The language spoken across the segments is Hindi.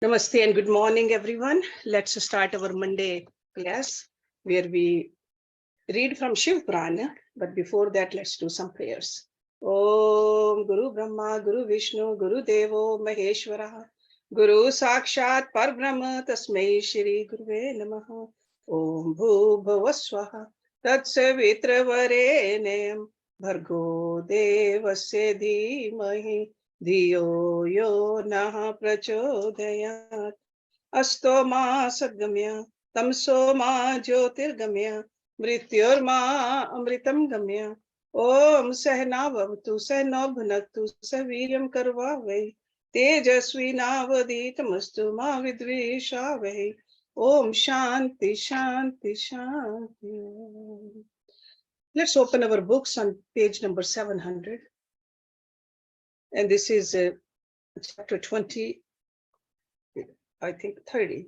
Namaste and good morning, everyone. Let's start our Monday class where we read from Shiv Purana. But before that, let's do some prayers. Om Guru Brahma, Guru Vishnu, Guru Devo Maheshwara, Guru Sakshat Parbrahma, Tasmai Shri Guruve Namaha. Om Bhu Bhavaswaha, Tatsavitra Varenyam, Bhargo Devasya Dhimahi. धियो यो नः प्रचोदयात् अस्तो मा सद्गम्य तमसो मा ज्योतिर्गम्य मृत्योर्मा अमृतं गम्य ओम सहनावतु सहनौ भुनक्तु सवीर्यं करवावहै तेजस्विनावधीतमस्तु मा विद्विषावहै ओम शांति शांति शांति. Let's open our books on page number 700. And this is chapter 20, I think 30.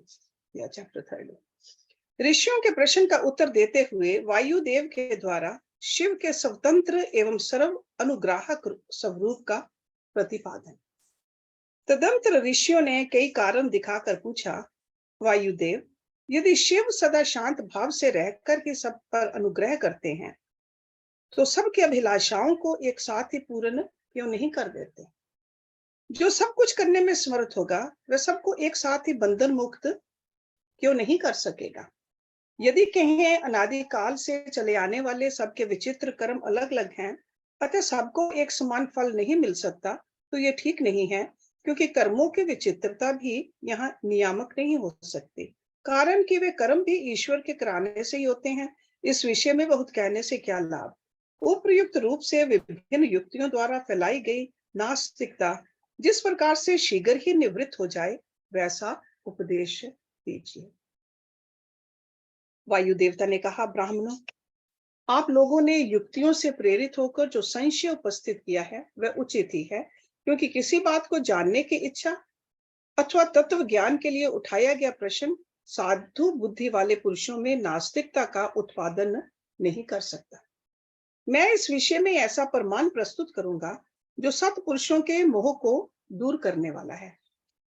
Yeah, chapter 30. ऋषियों के प्रश्न का उत्तर देते हुए वायुदेव के द्वारा शिव के स्वतंत्र एवं सर्व अनुग्राहक स्वरूप का प्रतिपादन. तदंतर ऋषियों ने कई कारण दिखाकर पूछा, वायुदेव, यदि शिव सदा शांत भाव से रहकर ही सब पर अनुग्रह करते हैं तो सबकी अभिलाषाओं को एक साथ ही पूर्ण क्यों नहीं कर देते? जो सब कुछ करने में समर्थ होगा वह सबको एक साथ ही बंधन मुक्त क्यों नहीं कर सकेगा? यदि कहें अनादिकाल से चले आने वाले सबके विचित्र कर्म अलग अलग हैं, अतः सबको एक समान फल नहीं मिल सकता, तो ये ठीक नहीं है, क्योंकि कर्मों की विचित्रता भी यहाँ नियामक नहीं हो सकती, कारण कि वे कर्म भी ईश्वर के कराने से ही होते हैं. इस विषय में बहुत कहने से क्या लाभ? उपयुक्त रूप से विभिन्न युक्तियों द्वारा फैलाई गई नास्तिकता जिस प्रकार से शीघ्र ही निवृत्त हो जाए वैसा उपदेश दीजिए. वायु देवता ने कहा, ब्राह्मणों, आप लोगों ने युक्तियों से प्रेरित होकर जो संशय उपस्थित किया है वह उचित ही है, क्योंकि किसी बात को जानने की इच्छा अथवा तत्व ज्ञान के लिए उठाया गया प्रश्न साधु बुद्धि वाले पुरुषों में नास्तिकता का उत्पादन नहीं कर सकता. मैं इस विषय में ऐसा प्रमाण प्रस्तुत करूंगा जो सत्पुरुषों के मोह को दूर करने वाला है.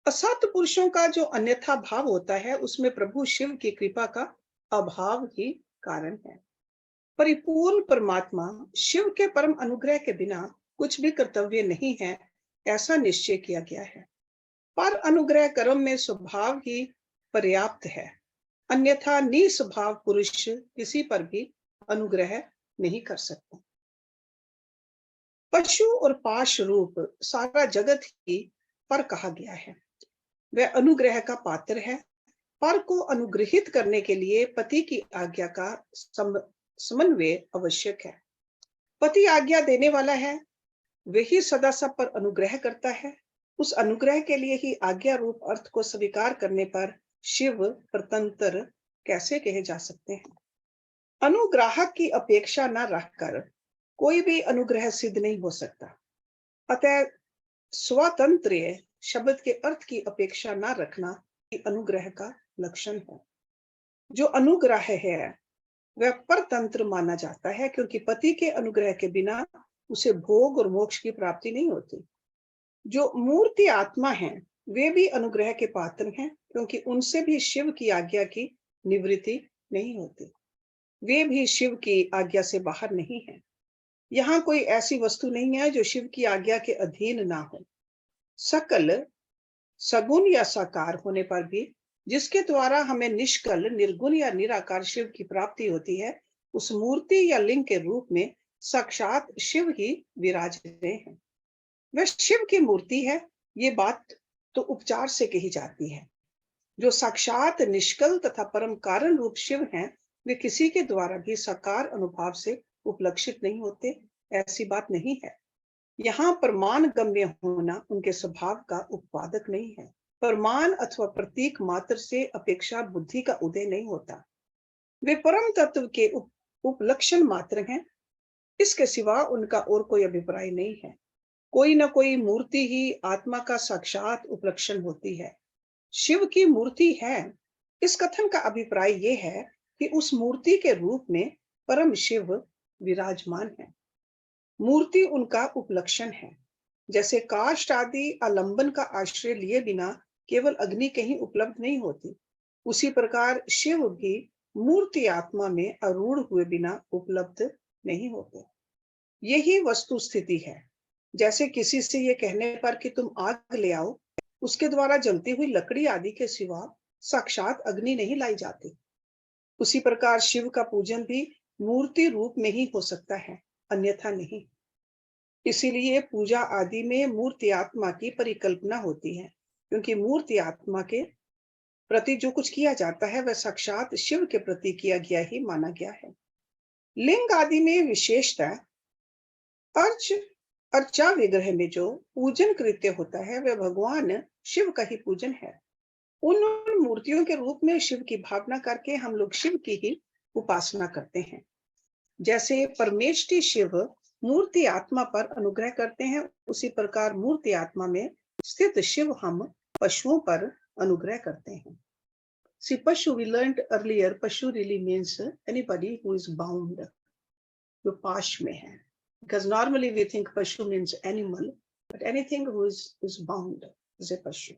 असत पुरुषों का जो अन्यथा भाव होता है उसमें प्रभु शिव की कृपा का अभाव ही कारण है. परिपूर्ण परमात्मा शिव के परम अनुग्रह के बिना कुछ भी कर्तव्य नहीं है, ऐसा निश्चय किया गया है. पर अनुग्रह कर्म में स्वभाव ही पर्याप्त है, अन्यथा निस्वभाव पुरुष किसी पर भी अनुग्रह नहीं कर सकता. पशु और पाश रूप सारा जगत ही पर कहा गया है. वह अनुग्रह का पात्र है. पर को अनुग्रहित करने के लिए पति की आज्ञा का समन्वय आवश्यक है. पति आज्ञा देने वाला है, वही सदा सब पर अनुग्रह करता है. उस अनुग्रह के लिए ही आज्ञा रूप अर्थ को स्वीकार करने पर शिव परतंत्र कैसे कहे जा सकते हैं? अनुग्राहक की अपेक्षा न रखकर कोई भी अनुग्रह सिद्ध नहीं हो सकता. अतः स्वतंत्र शब्द के अर्थ की अपेक्षा न रखना अनुग्रह का लक्षण है. जो अनुग्रह है वह परतंत्र माना जाता है, क्योंकि पति के अनुग्रह के बिना उसे भोग और मोक्ष की प्राप्ति नहीं होती. जो मूर्ति आत्मा है वे भी अनुग्रह के पात्र हैं, क्योंकि उनसे भी शिव की आज्ञा की निवृत्ति नहीं होती. वे भी शिव की आज्ञा से बाहर नहीं है. यहाँ कोई ऐसी वस्तु नहीं है जो शिव की आज्ञा के अधीन ना हो. सकल सगुण या साकार होने पर भी जिसके द्वारा हमें निष्कल निर्गुण या निराकार शिव की प्राप्ति होती है, उस मूर्ति या लिंग के रूप में साक्षात शिव ही विराज रहे हैं. वह शिव की मूर्ति है, ये बात तो उपचार से कही जाती है. जो साक्षात निष्कल तथा परम कारण रूप शिव हैं, वे किसी के द्वारा भी साकार अनुभाव से उपलक्षित नहीं होते, ऐसी बात नहीं है. यहाँ प्रमाण गम्य होना उनके स्वभाव का उत्पादक नहीं है. प्रमाण अथवा प्रतीक मात्र से अपेक्षा बुद्धि का उदय नहीं होता. वे परम तत्व के उपलक्षण मात्र हैं, इसके सिवा उनका और कोई अभिप्राय नहीं है. कोई न कोई मूर्ति ही आत्मा का साक्षात उपलक्षण होती है. शिव की मूर्ति है, इस कथन का अभिप्राय ये है कि उस मूर्ति के रूप में परम शिव विराजमान है. मूर्ति उनका उपलक्षण है. जैसे काष्ठ आदि आलंबन का आश्रय लिए बिना केवल अग्नि कहीं उपलब्ध नहीं होती, उसी प्रकार शिव भी मूर्ति आत्मा में आरूढ़ हुए बिना उपलब्ध नहीं होते। यही वस्तु स्थिति है। जैसे किसी से ये कहने पर कि तुम आग ले आओ, उसके द्वारा जलती हुई लकड़ी आदि के सिवा साक्षात अग्नि नहीं लाई जाती, उसी प्रकार शिव का पूजन भी मूर्ति रूप में ही हो सकता है, अन्यथा नहीं। इसीलिए पूजा आदि में मूर्ति आत्मा की परिकल्पना होती है, क्योंकि मूर्ति आत्मा के प्रति जो कुछ किया जाता है वह साक्षात शिव के प्रति किया गया ही माना गया है। लिंग आदि में विशेषतः अर्च अर्चा विग्रह में जो पूजन कृत्य होता है वह भगवान शिव का ही पूजन है। उन मूर्तियों के रूप में शिव की भावना करके हम लोग शिव की ही उपासना करते हैं। जैसे परमेष्टि शिव मूर्ति आत्मा पर अनुग्रह करते हैं, उसी प्रकार मूर्ति आत्मा में स्थित शिव हम पशुओं पर अनुग्रह करते हैं। See, पशु, we learned earlier, पशु really means anybody who is bound, जो पाश में है, because normally we think पशु means animal, but anything who is bound is a पशु।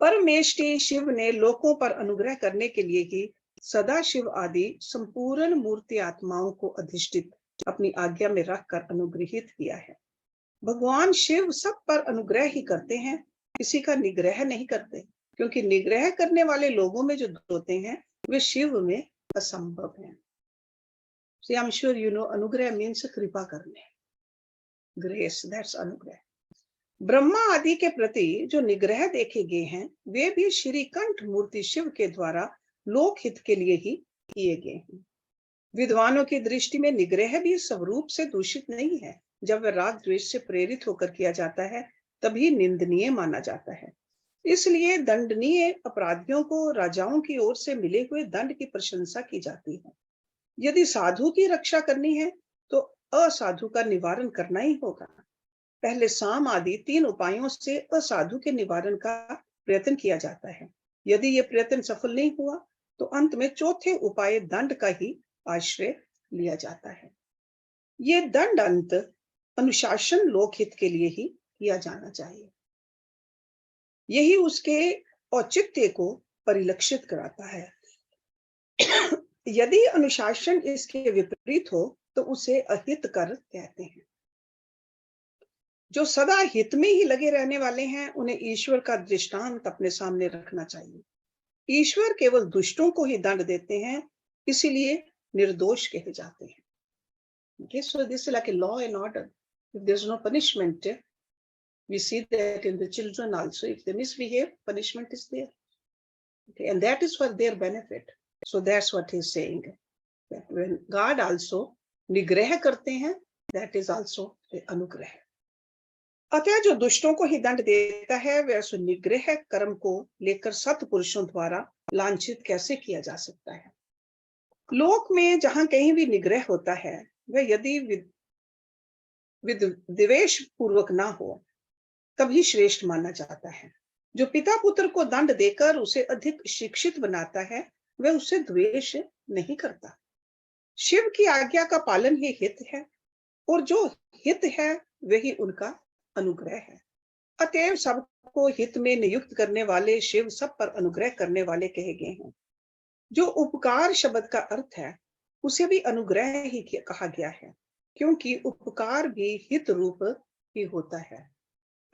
परमेष्टि शिव ने लोकों पर अनुग्रह करने के लिए ही सदा शिव आदि संपूर्ण मूर्ति आत्माओं को अधिष्ठित अपनी आज्ञा में रखकर अनुग्रहित किया है। भगवान शिव सब पर अनुग्रह ही करते हैं, किसी का निग्रह नहीं करते, क्योंकि निग्रह करने वाले लोगों में जो होते हैं वे शिव में असंभव हैं। See, I'm sure you know, अनुग्रह means कृपा करने, ग्रेस, दैट्स अनुग्रह। ब्रह्मा आदि के प्रति जो निग्रह देखे गए हैं वे भी श्री कंठ मूर्ति शिव के द्वारा लोकहित के लिए ही किए गए हैं। विद्वानों की दृष्टि में निग्रह भी स्वरूप से दूषित नहीं है। जब वह राग द्वेष से प्रेरित होकर किया जाता है तभी निंदनीय माना जाता है। इसलिए दंडनीय अपराधियों को राजाओं की ओर से मिले हुए दंड की प्रशंसा की जाती है। यदि साधु की रक्षा करनी है तो असाधु का निवारण करना ही होगा। पहले साम आदि 3 उपायों से असाधु के निवारण का प्रयत्न किया जाता है। यदि ये प्रयत्न सफल नहीं हुआ तो अंत में चौथे उपाय दंड का ही आश्रय लिया जाता है। ये दंड अंत अनुशासन लोकहित के लिए ही किया जाना चाहिए, यही उसके औचित्य को परिलक्षित कराता है। यदि अनुशासन इसके विपरीत हो तो उसे अहित कर कहते हैं। जो सदा हित में ही लगे रहने वाले हैं उन्हें ईश्वर का दृष्टांत अपने सामने रखना चाहिए। ईश्वर केवल दुष्टों को ही दंड देते हैं, इसीलिए निर्दोष कहे जाते हैं। Okay, so this is like a law and order. If there's no punishment, we see that in the children also, if they misbehave, punishment is there. Okay, and that is for their benefit. So that's what he's saying. That when God also निग्रह करते हैं, that is also अनुग्रह। अतः जो दुष्टों को ही दंड देता है वह सुनिग्रह कर्म को लेकर सत्पुरुषों द्वारा लांछित कैसे किया जा सकता है। लोक में जहां कहीं भी निग्रह होता है वह यदि विद्वेष पूर्वक ना हो तभी श्रेष्ठ माना जाता है। जो पिता पुत्र को दंड देकर उसे अधिक शिक्षित बनाता है वह उससे द्वेष नहीं करता। शिव की आज्ञा का पालन ही हित है और जो हित है वही उनका अनुग्रह है। अतएव सबको हित में नियुक्त करने वाले शिव सब पर अनुग्रह करने वाले कहे गए हैं। जो उपकार शब्द का अर्थ है उसे भी अनुग्रह ही कहा गया है, क्योंकि उपकार भी हित रूप ही होता है।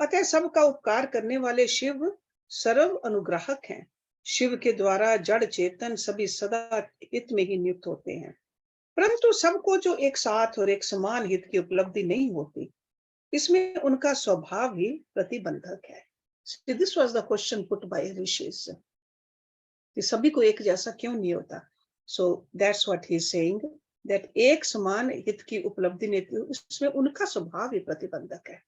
अतः सबका उपकार करने वाले शिव सर्व अनुग्राहक हैं। शिव के द्वारा जड़ चेतन सभी सदा हित में ही नियुक्त होते हैं, परंतु सबको जो एक साथ और एक समान हित की उपलब्धि नहीं होती, इसमें उनका स्वभाव ही प्रतिबंधक है। So this was the question put by ऋषिस, कि सभी को एक जैसा क्यों नहीं होता। So that's what he is saying, that एक समान हित की उपलब्धि नहीं, इसमें उनका स्वभाव ही प्रतिबंधक है।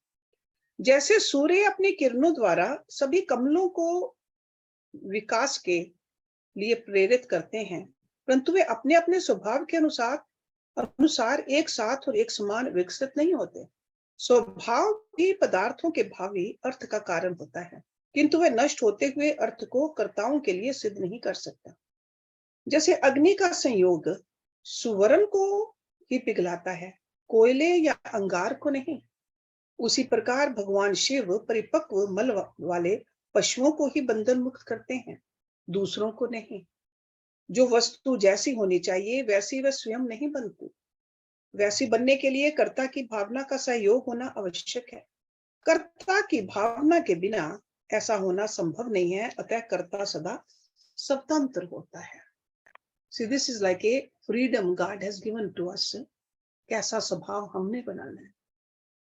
जैसे सूर्य अपनी किरणों द्वारा सभी कमलों को विकास के लिए प्रेरित करते हैं, परंतु वे अपने अपने स्वभाव के अनुसार एक साथ और एक समान विकसित नहीं होते। स्वभाव भी पदार्थों के भावी अर्थ का कारण होता है, किंतु वह नष्ट होते हुए अर्थ को कर्ताओं के लिए सिद्ध नहीं कर सकता। जैसे अग्नि का संयोग सुवर्ण को ही पिघलाता है, कोयले या अंगार को नहीं। उसी प्रकार भगवान शिव परिपक्व मल वाले पशुओं को ही बंधन मुक्त करते हैं, दूसरों को नहीं। जो वस्तु जैसी होनी चाहिए वैसी वह स्वयं नहीं बनती। वैसी बनने के लिए कर्ता की भावना का सहयोग होना आवश्यक है। कर्ता की भावना के बिना ऐसा होना संभव नहीं है, अतः कर्ता सदा स्वतंत्र होता है। See, this is like a freedom God has given to us. कैसा स्वभाव हमने बनाना है।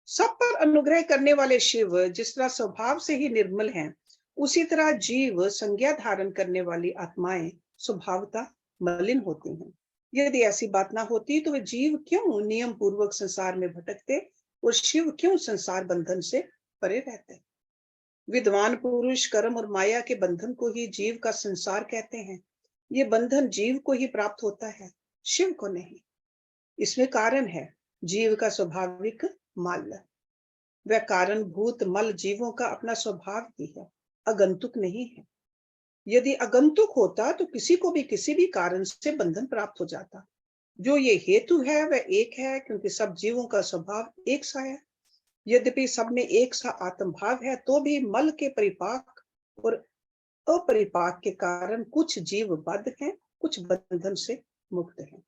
सब पर अनुग्रह करने वाले शिव जिस तरह स्वभाव से ही निर्मल हैं, उसी तरह जीव संज्ञा धारण करने वाली आत्माएं स्वभावतः मलिन होती हैं। यदि ऐसी बात ना होती तो वे जीव क्यों नियम पूर्वक संसार में भटकते और शिव क्यों संसार बंधन से परे रहते। विद्वान पुरुष कर्म और माया के बंधन को ही जीव का संसार कहते हैं। ये बंधन जीव को ही प्राप्त होता है, शिव को नहीं। इसमें कारण है जीव का स्वाभाविक मल। वह कारणभूत मल जीवों का अपना स्वभाव ही है, आगंतुक नहीं है। यदि आगंतुक होता तो किसी को भी किसी भी कारण से बंधन प्राप्त हो जाता। जो ये हेतु है वह एक है, क्योंकि सब जीवों का स्वभाव एक सा है। यद्यपि सब में एक सा आत्म भाव है, तो भी मल के परिपाक और अपरिपाक के कारण कुछ जीव बद्ध हैं, कुछ बंधन से मुक्त हैं।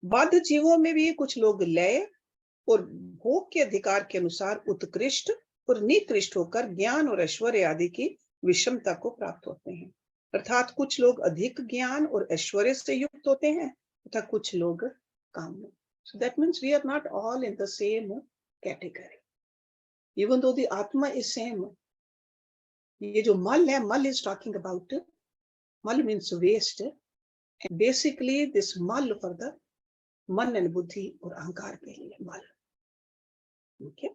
बद्ध जीवों में भी कुछ लोग लय और भोग के अधिकार के अनुसार उत्कृष्ट और निकृष्ट होकर ज्ञान और ऐश्वर्य आदि की विषमता को प्राप्त होते हैं। अर्थात कुछ लोग अधिक ज्ञान और ऐश्वर्य से युक्त होते हैं तथा कुछ लोग काम में। So that means we are not all in the same category. Even though the Atma is same. ये जो मल है, मल is talking about, मल means waste. And basically this मल for the मन and बुद्धि और अहंकार के लिए मल। Okay?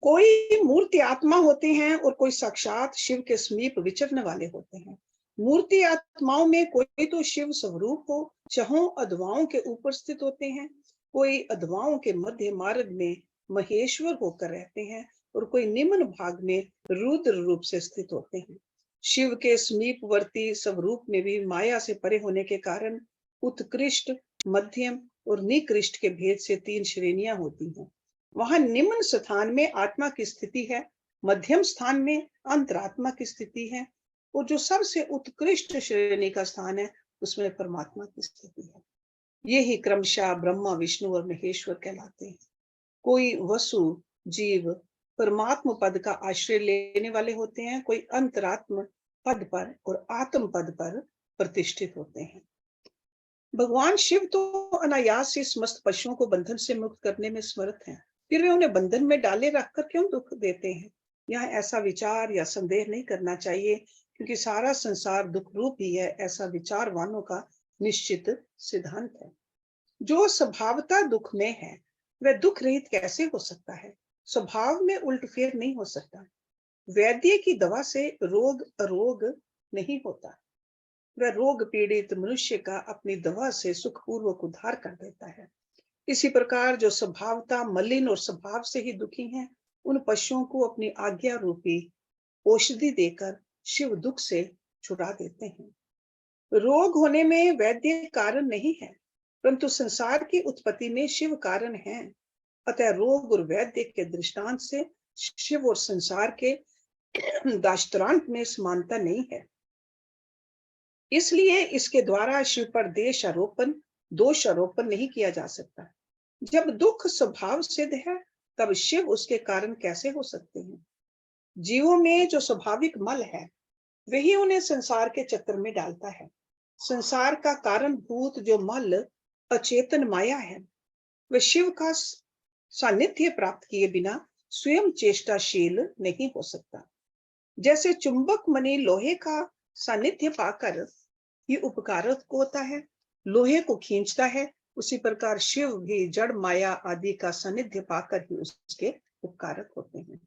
कोई मूर्ति आत्मा होते हैं और कोई साक्षात शिव के समीप विचरने वाले होते हैं। मूर्ति आत्माओं में कोई तो शिव स्वरूप हो, चहों अधवाओं के ऊपर स्थित होते हैं, कोई अधवाओं के मध्य मार्ग में महेश्वर होकर रहते हैं और कोई निम्न भाग में रुद्र रूप से स्थित होते हैं। शिव के समीपवर्ती स्वरूप में भी माया से परे होने के कारण उत्कृष्ट, मध्यम और निकृष्ट के भेद से 3 श्रेणियां होती हैं। वहां निम्न स्थान में आत्मा की स्थिति है, मध्यम स्थान में अंतरात्मा की स्थिति है और जो सबसे उत्कृष्ट श्रेणी का स्थान है उसमें परमात्मा की स्थिति है। ये ही क्रमशः ब्रह्मा, विष्णु और महेश्वर कहलाते हैं। कोई वसु जीव परमात्म पद का आश्रय लेने वाले होते हैं, कोई अंतरात्म पद पर और आत्म पद पर प्रतिष्ठित होते हैं। भगवान शिव तो अनायास से समस्त पशुओं को बंधन से मुक्त करने में समर्थ हैं, फिर वे उन्हें बंधन में डाले रखकर क्यों दुख देते हैं। यहाँ ऐसा विचार या संदेह नहीं करना चाहिए, क्योंकि सारा संसार दुख रूप ही है, ऐसा विचारवानों का निश्चित सिद्धांत है। जो स्वभावता दुख में है वह दुख रहित कैसे हो सकता है। स्वभाव में उल्टफेर नहीं हो सकता। वैद्य की दवा से रोग अरोग नहीं होता। वह रोग पीड़ित मनुष्य का अपनी दवा से सुखपूर्वक उद्धार कर देता है। इसी प्रकार जो स्वभावता मलिन और स्वभाव से ही दुखी हैं, उन पशुओं को अपनी आज्ञा रूपी औषधि देकर शिव दुख से छुड़ा देते हैं। रोग होने में वैद्य कारण नहीं है, परंतु संसार की उत्पत्ति में शिव कारण है। अतः रोग और वैद्य के दृष्टांत से शिव और संसार के दाष्टान्त में समानता नहीं है। इसलिए इसके द्वारा शिव पर दोष आरोपण नहीं किया जा सकता। जब दुख स्वभाव सिद्ध है तब शिव उसके कारण कैसे हो सकते हैं। जीवों में जो स्वाभाविक मल है वही उन्हें संसार के चक्कर में डालता है। संसार का कारण भूत जो मल अचेतन माया है, वह शिव का सानिध्य प्राप्त किए बिना स्वयं चेष्टाशील नहीं हो सकता। जैसे चुंबक मणि लोहे का सानिध्य पाकर ही उपकारक होता है, लोहे को खींचता है, उसी प्रकार शिव भी जड़ माया आदि का सानिध्य पाकर ही उसके उपकारक होते हैं,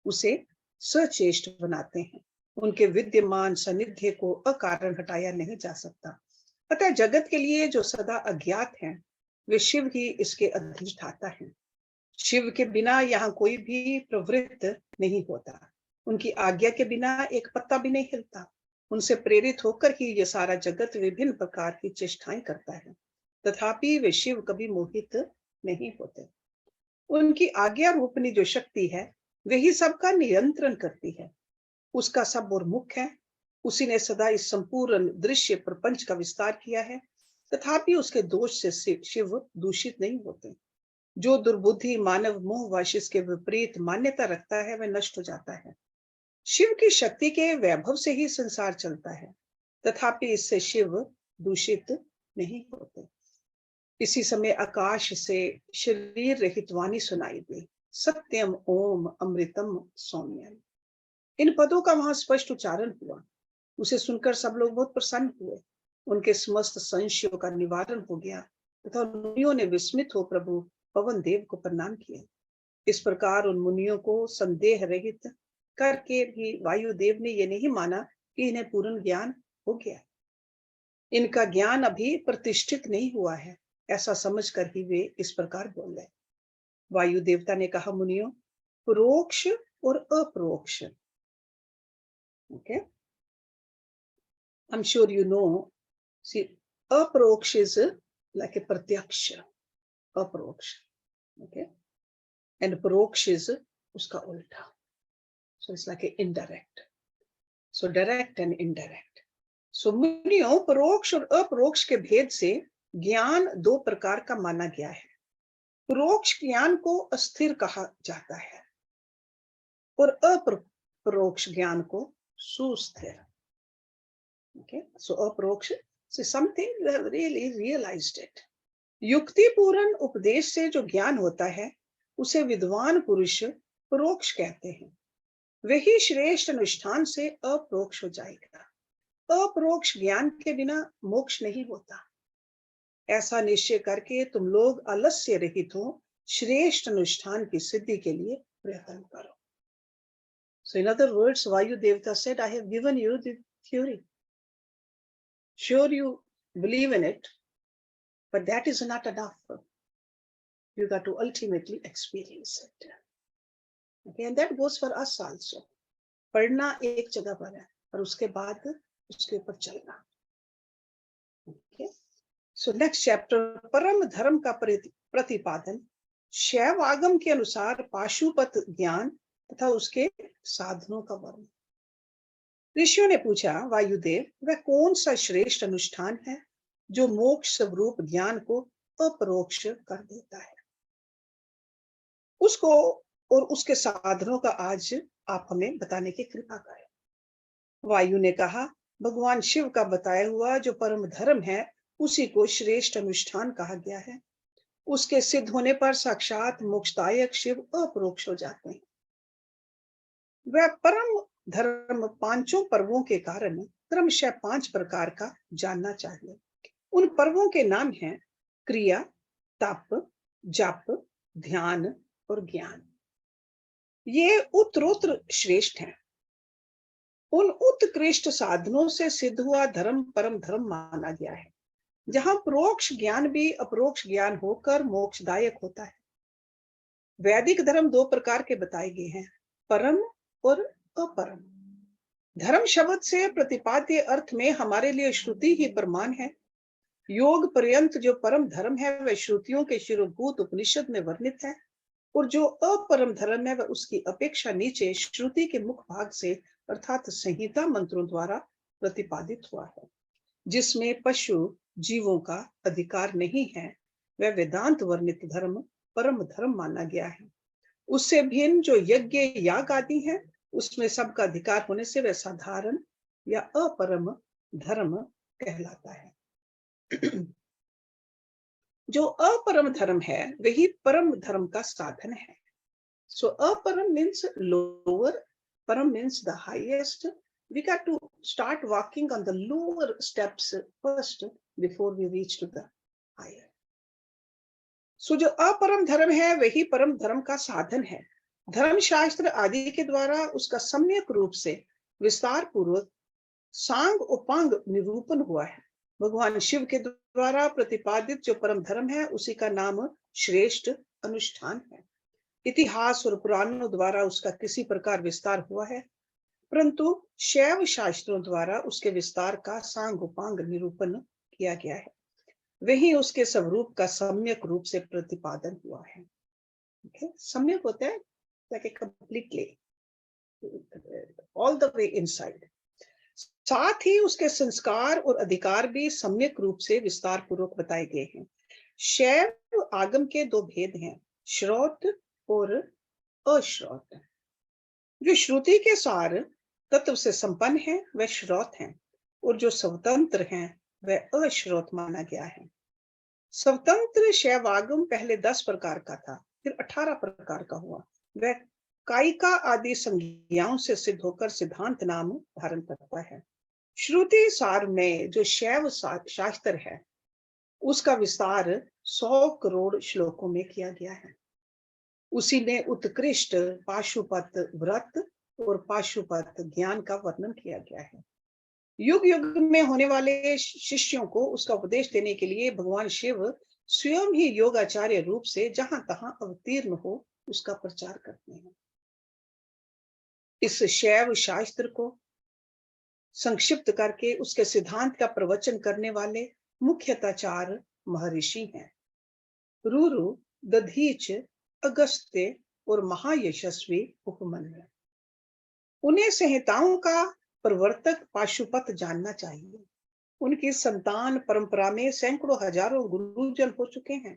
उसे सचेष्ट बनाते हैं। उनके विद्यमान सानिध्य को अकारण हटाया नहीं जा सकता। अतः जगत के लिए जो सदा अज्ञात है वे शिव ही इसके अधिष्ठाता हैं। शिव के बिना यहाँ कोई भी प्रवृत्त नहीं होता। उनकी आज्ञा के बिना एक पत्ता भी नहीं हिलता। उनसे प्रेरित होकर ही ये सारा जगत विभिन्न प्रकार की चेष्टाएं करता है, तथापि वे शिव कभी मोहित नहीं होते। उनकी आज्ञा रूपनी जो शक्ति है वही सबका नियंत्रण करती है। उसका सब और मुख्य है। उसी ने सदा इस संपूर्ण दृश्य प्रपंच का विस्तार किया है। तथापि उसके दोष से शिव दूषित नहीं होते। जो दुर्बुद्धि मानव मोह वाशिष के विपरीत मान्यता रखता है वह नष्ट हो जाता है। शिव की शक्ति के वैभव से ही संसार चलता है, तथापि इससे शिव दूषित नहीं होते। इसी समय आकाश से शरीर रहित वाणी सुनाई दी, सत्यम ओम अमृतम सौम्यम। इन पदों का वहां स्पष्ट उच्चारण हुआ। उसे सुनकर सब लोग बहुत प्रसन्न हुए। उनके समस्त संशयों का निवारण हो गया तथा मुनियों ने विस्मित हो प्रभु पवन देव को प्रणाम किया। इस प्रकार उन मुनियों को संदेह रहित करके भी वायुदेव ने यह नहीं माना कि इन्हें पूर्ण ज्ञान हो गया। इनका ज्ञान अभी प्रतिष्ठित नहीं हुआ है, ऐसा समझकर ही वे इस प्रकार बोले। वायु देवता ने कहा, मुनियों, परोक्ष और अपरोक्ष, okay, I'm sure you know, see, approach is like a pratyaksha, approach, okay, and paroksha is uska ulta, so it's like a indirect, so direct and indirect. So मुनियों, परोक्ष और अपरोक्ष के भेद से ज्ञान दो प्रकार का माना गया है। परोक्ष ज्ञान को अस्थिर कहा जाता है और अपरोक्ष ज्ञान को सुस्थिर। Okay, so approach is something you have really realized it. युक्ति पूर्ण उपदेश से जो ज्ञान होता है उसे विद्वान पुरुष परोक्ष कहते हैं। वही श्रेष्ठ अनुष्ठान से अपरोक्ष हो जाएगा। अपरोक्ष ज्ञान के बिना मोक्ष नहीं होता। ऐसा निश्चय करके तुम लोग आलस्य रहित हो श्रेष्ठ अनुष्ठान की सिद्धि के लिए प्रयत्न करो। So in other words, Vayu Devata said, I have given you the theory. Sure, you believe in it, but that is not enough. You got to ultimately experience it. Okay, and that goes for us also. पढ़ना एक जगह पर है और उसके बाद उसके ऊपर चलना। Okay, so next chapter, परम धर्म का प्रतिपादन। शैव आगम के अनुसार पाशुपत ज्ञान तथा उसके साधनों का वर्णन। ऋषियों ने पूछा, वायुदेव, वह कौन सा श्रेष्ठ अनुष्ठान है जो मोक्ष स्वरूप ज्ञान को अपरोक्ष कर देता है? उसको और उसके साधनों का आज आप हमें बताने की कृपा करें। वायु ने कहा, भगवान शिव का बताया हुआ जो परम धर्म है उसी को श्रेष्ठ अनुष्ठान कहा गया है। उसके सिद्ध होने पर साक्षात मोक्षदायक शिव अपरोक्ष हो जाते हैं। वह परम धर्म पांचों पर्वों के कारण क्रमशः 5 प्रकार का जानना चाहिए। उन पर्वों के नाम हैं क्रिया, तप, जप, ध्यान और ज्ञान। ये उत्तरोत्तर श्रेष्ठ हैं। उन उत्कृष्ट साधनों से सिद्ध हुआ धर्म परम धर्म माना गया है, जहां परोक्ष ज्ञान भी अपरोक्ष ज्ञान होकर मोक्षदायक होता है। वैदिक धर्म 2 प्रकार के बताए गए हैं, परम और अपरम। धर्म शब्द से प्रतिपाद्य अर्थ में हमारे लिए श्रुति ही प्रमाण है। योग पर्यंत जो परम धर्म है वह श्रुतियों के शिरोभूत उपनिषद में वर्णित है, और जो अपरम धर्म है वह उसकी अपेक्षा नीचे श्रुति के मुख भाग से अर्थात संहिता मंत्रों द्वारा प्रतिपादित हुआ है, जिसमें पशु जीवों का अधिकार नहीं है। वह वेदांत वर्णित धर्म परम धर्म माना गया है। उससे भिन्न जो यज्ञ याग आदि है उसमें सबका अधिकार होने से वह साधारण या अपरम धर्म कहलाता है। जो अपरम धर्म है वही परम धर्म का साधन है। सो अपरम मीन्स लोअर, परम means the highest. We got to start walking on the lower steps first before we reach to the higher. सो जो अपरम धर्म है वही परम धर्म का साधन है। धर्मशास्त्र आदि के द्वारा उसका सम्यक रूप से विस्तार पूर्वक सांग उपांग निरूपण हुआ है। भगवान शिव के द्वारा प्रतिपादित जो परम धर्म है उसी का नाम श्रेष्ठ अनुष्ठान है। इतिहास और पुराणों द्वारा उसका किसी प्रकार विस्तार हुआ है, परंतु शैव शास्त्रों द्वारा उसके विस्तार का सांग उपांग निरूपण किया गया है। वही उसके स्वरूप का सम्यक रूप से प्रतिपादन हुआ है। सम्यक होता है like completely all the way inside. साथ ही उसके संस्कार और अधिकार भी सम्यक रूप से विस्तार पूर्वक बताए गए हैं। शैव आगम के दो भेद हैं, श्रोत और अश्रोत। जो श्रुति के सार तत्व से संपन्न है वह श्रोत हैं, और जो स्वतंत्र हैं वह अश्रोत माना गया है। स्वतंत्र शैवागम पहले 10 प्रकार का था, फिर 18 प्रकार का हुआ। वह कायिका आदि संज्ञाओं से सिद्ध होकर सिद्धांत नाम धारण करता है। श्रुति सार में जो शैव शास्त्र है उसका विस्तार 100 करोड़ श्लोकों में किया गया है। उसी ने उत्कृष्ट पाशुपत व्रत और पाशुपत ज्ञान का वर्णन किया गया है। युग युग में होने वाले शिष्यों को उसका उपदेश देने के लिए भगवान शिव स्वयं ही योगाचार्य रूप से जहां तहां अवतीर्ण हो उसका प्रचार करते हैं। इस शैव शास्त्र को संक्षिप्त करके उसके सिद्धांत का प्रवचन करने वाले मुख्यतः 4 महर्षि हैं, रुरु, दधीच, अगस्त्य और महायशस्वी उपमन्यु। उन्हें संहिताओं का प्रवर्तक पाशुपत जानना चाहिए। उनकी संतान परंपरा में सैकड़ों हजारों गुरुजन हो चुके हैं।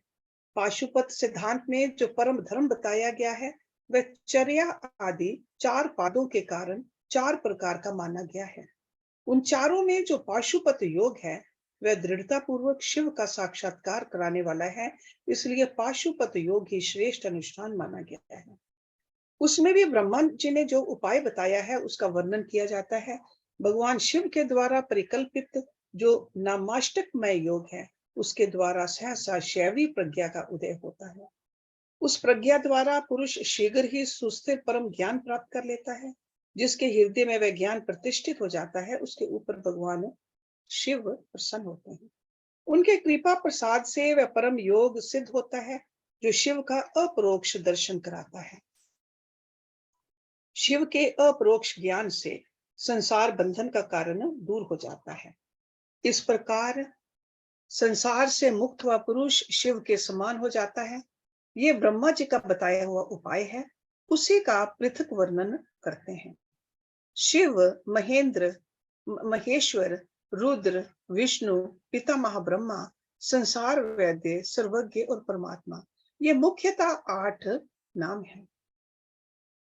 पाशुपत सिद्धांत में जो परम धर्म बताया गया है वह चर्या आदि 4 पादों के कारण 4 प्रकार का माना गया है। उन चारों में जो पाशुपत योग है वह दृढ़ता पूर्वक शिव का साक्षात्कार कराने वाला है, इसलिए पाशुपत योग ही श्रेष्ठ अनुष्ठान माना गया है। उसमें भी ब्रह्मा जी ने जो उपाय बताया है उसका वर्णन किया जाता है। भगवान शिव के द्वारा परिकल्पित जो नामाष्टकमय योग है उसके द्वारा सहसा शैवी प्रज्ञा का उदय होता है। उस प्रज्ञा द्वारा पुरुष शीघ्र ही सुस्थिर परम ज्ञान प्राप्त कर लेता है। जिसके हृदय में वह ज्ञान प्रतिष्ठित हो जाता है उसके ऊपर भगवान शिव प्रसन्न होते हैं। उनके कृपा प्रसाद से वह परम योग सिद्ध होता है जो शिव का अपरोक्ष दर्शन कराता है। शिव के अपरोक्ष ज्ञान से संसार बंधन का कारण दूर हो जाता है। इस प्रकार संसार से मुक्त हुआ पुरुष शिव के समान हो जाता है। ये ब्रह्मा जी का बताया हुआ उपाय है, उसी का पृथक वर्णन करते हैं। शिव, महेंद्र, महेश्वर, रुद्र, विष्णु, पितामह ब्रह्मा, संसार वैद्य, सर्वज्ञ और परमात्मा, ये मुख्यतः 8 नाम हैं।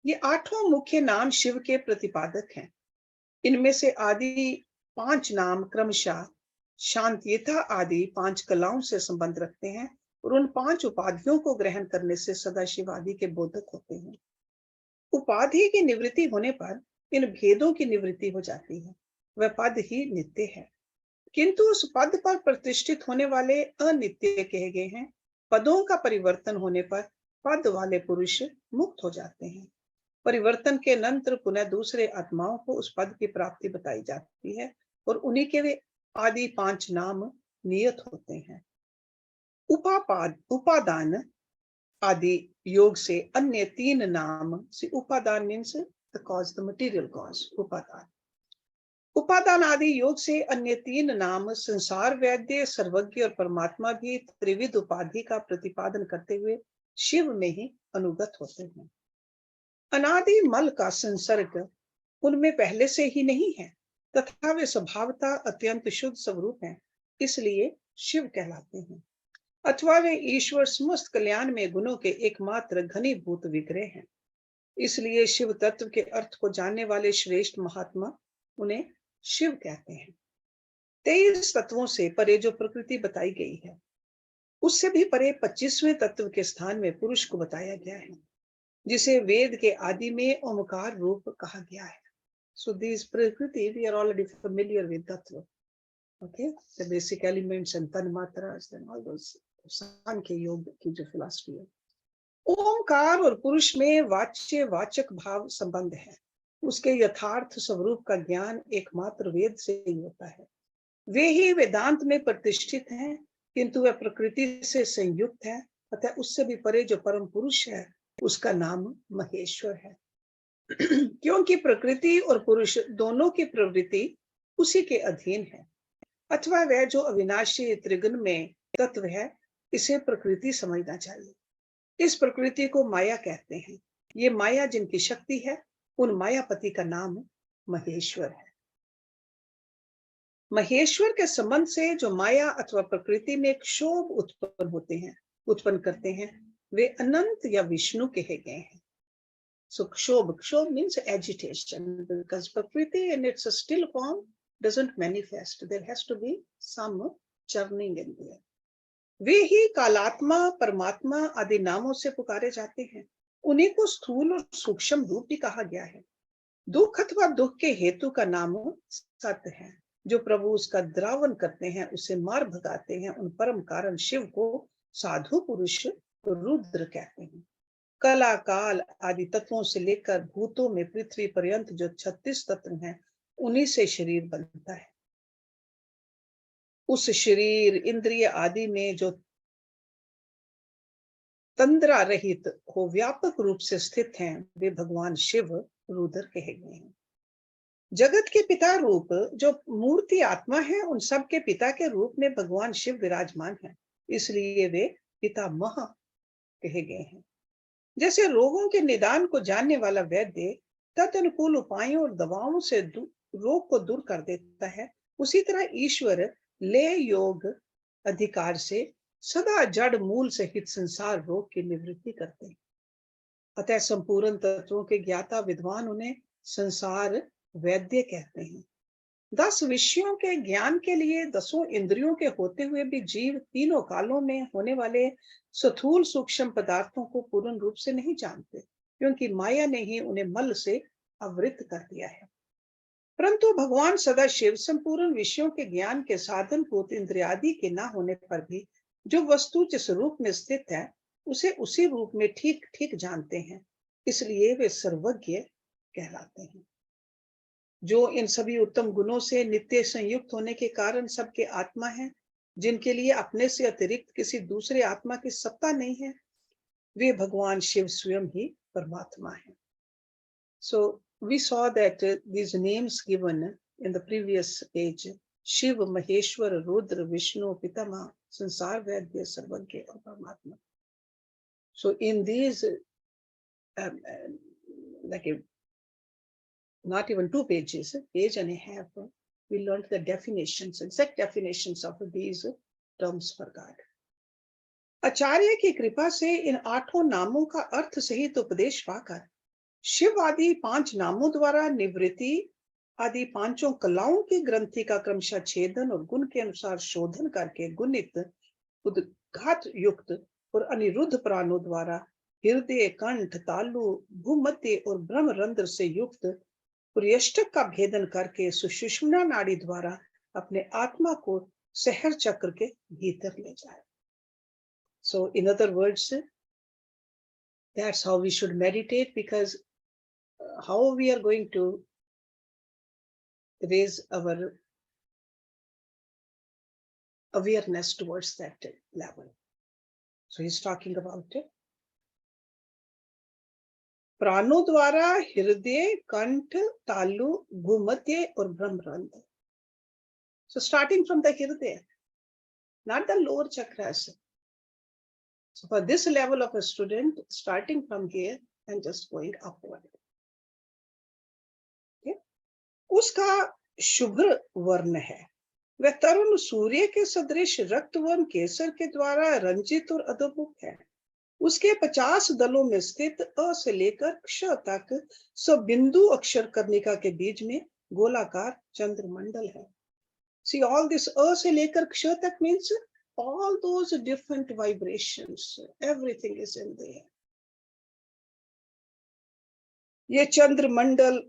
ये 8 मुख्य नाम शिव के प्रतिपादक हैं। इनमें से आदि 5 नाम क्रमशः शांतियता आदि 5 कलाओं से संबंध रखते हैं और उन 5 उपाधियों को ग्रहण करने से सदाशिव आदि के बोधक होते हैं। उपाधि की निवृत्ति होने पर इन भेदों की निवृत्ति हो जाती है। वह पद ही नित्य है, किंतु उस पद पर प्रतिष्ठित होने वाले अनित्य कहे गए हैं। पदों का परिवर्तन होने पर पद वाले पुरुष मुक्त हो जाते हैं। परिवर्तन के अनंतर पुनः दूसरे आत्माओं को उस पद की प्राप्ति बताई जाती है और उन्हीं के वे आदि 5 नाम नियत होते हैं। उपादान आदि योग से अन्य 3 नाम से उपादान means the cause, the material cause, उपादान। उपादान आदि योग से अन्य 3 नाम संसार वैद्य, सर्वज्ञ और परमात्मा भी त्रिविध उपाधि का प्रतिपादन करते हुए शिव में ही अनुगत होते हैं। अनादि मल का संसर्ग उनमें पहले से ही नहीं है तथा वे स्वभावतः अत्यंत शुद्ध स्वरूप हैं, इसलिए शिव कहलाते हैं। अथवा वे ईश्वर समस्त कल्याण में गुणों के एकमात्र घनीभूत विग्रह हैं, इसलिए शिव तत्व के अर्थ को जानने वाले श्रेष्ठ महात्मा उन्हें शिव कहते हैं। 23 तत्वों से परे जो प्रकृति बताई गई है उससे भी परे 25वें तत्व के स्थान में पुरुष को बताया गया है, जिसे वेद के आदि में ओमकार रूप कहा गया है। So these prakriti we are already familiar with tattva, okay, the basic elements and tanmatras and all those सांख्य योग की जो फिलॉसफी है। ओमकार और पुरुष में वाच्य वाचक भाव संबंध है। उसके यथार्थ स्वरूप का ज्ञान एकमात्र वेद से ही होता है। वे ही वेदांत में प्रतिष्ठित हैं, किंतु वह प्रकृति से संयुक्त है, अतः उससे भी परे जो परम पुरुष है उसका नाम महेश्वर है। क्योंकि प्रकृति और पुरुष दोनों की प्रवृत्ति उसी के अधीन है, अथवा वह जो अविनाशी त्रिगुण में तत्व है इसे प्रकृति समझना चाहिए। इस प्रकृति को माया कहते हैं। ये माया जिनकी शक्ति है, उन मायापति का नाम महेश्वर है। महेश्वर के संबंध से जो माया अथवा प्रकृति में क्षोभ उत्पन्न करते हैं, वे अनंत या विष्णु कहे गए हैं। So Kshobh means agitation, because Prakriti in its still form doesn't manifest. There has to be some churning in there. वे ही कालात्मा, परमात्मा आदि नामों से पुकारे जाते हैं। उन्हीं को स्थूल और सूक्ष्म रूप भी कहा गया है। दुख अथवा दुख के हेतु का नाम सत्य है। जो प्रभु उसका द्रावण करते हैं, उसे मार भगाते हैं, उन परम कारण शिव को साधु पुरुष रुद्र कहते हैं। कला काल आदि तत्वों से लेकर भूतों में पृथ्वी पर्यंत जो 36 तत्व हैं, उन्हीं से शरीर बनता है। उस शरीर इंद्रिय आदि में जो तंद्रा रहित हो व्यापक रूप से स्थित हैं, वे भगवान शिव रुद्र कहे गए हैं। जगत के पिता रूप जो मूर्ति आत्मा है, उन सब के पिता के रूप में भगवान शिव विराजमान है, इसलिए वे पितामह कहे गए हैं। जैसे रोगों के निदान को जानने वाला वैद्य तद अनुकूल उपायों और दवाओं से रोग को दूर कर देता है, उसी तरह ईश्वर ले योग अधिकार से सदा जड़ मूल सहित संसार रोग की निवृत्ति करते हैं। अतः संपूर्ण तत्वों के ज्ञाता विद्वान उन्हें संसार वैद्य कहते हैं। 10 विषयों के ज्ञान के लिए 10 इंद्रियों के होते हुए भी जीव तीनों कालों में होने वाले स्थूल सूक्ष्म पदार्थों को पूर्ण रूप से नहीं जानते, क्योंकि माया ने ही उन्हें मल से आवृत कर दिया है। परंतु भगवान सदाशिव संपूर्ण विषयों के ज्ञान के साधन भूत इंद्रियादि के न होने पर भी जो वस्तु जिस रूप में स्थित है, उसे उसी रूप में ठीक ठीक जानते हैं, इसलिए वे सर्वज्ञ कहलाते हैं। जो इन सभी उत्तम गुणों से नित्य संयुक्त होने के कारण सबके आत्मा है, जिनके लिए अपने से अतिरिक्त किसी दूसरे आत्मा की सत्ता नहीं है, वे भगवान शिव स्वयं ही परमात्मा है। So we saw that these names given in the previous page, Shiv, Maheshwar, Rudra, Vishnu, Pitama, Sansar Vaidya, Sarvagya और परमात्मा. So in these not even 2 pages, page and a half, we learned the definitions, exact definitions of these terms for God. आचार्य की कृपा से इन 8 नामों का अर्थ सहित उपदेश पाकर शिव आदि 5 नामों द्वारा निवृत्ति आदि 5 कलाओं की ग्रंथि का क्रमशः छेदन और गुण के अनुसार शोधन करके गुणित उद्घात युक्त और अनिरुद्ध प्राणों द्वारा हृदय, कंठ, तालु, भूमध्य और ब्रह्मरंध्र से युक्त पुर्यष्टक का भेदन करके सुषुम्ना नाड़ी द्वारा अपने आत्मा को सहर चक्र के भीतर ले जाए. So in other words, that's how we should meditate, because how we are going to raise our awareness towards that level. So he's talking about it. प्राणों द्वारा हृदय, कंठ, तालु, भूमध्य और ब्रह्मरंध्र. So starting from the hridaya, not the lower chakras. So for this level of a student, starting from here and just going upward. Okay? उसका शुभ्र वर्ण है, वह तरुण सूर्य के सदृश रक्त वर्ण केसर के द्वारा रंजित और अधोमुख है. उसके 50 दलों में स्थित अ से लेकर क्ष तक सब बिंदु अक्षर कर्णिका के बीच में गोलाकार चंद्रमंडल है. See, all this अ से लेकर क्ष तक means all those different vibrations, everything is in there. ये चंद्रमंडल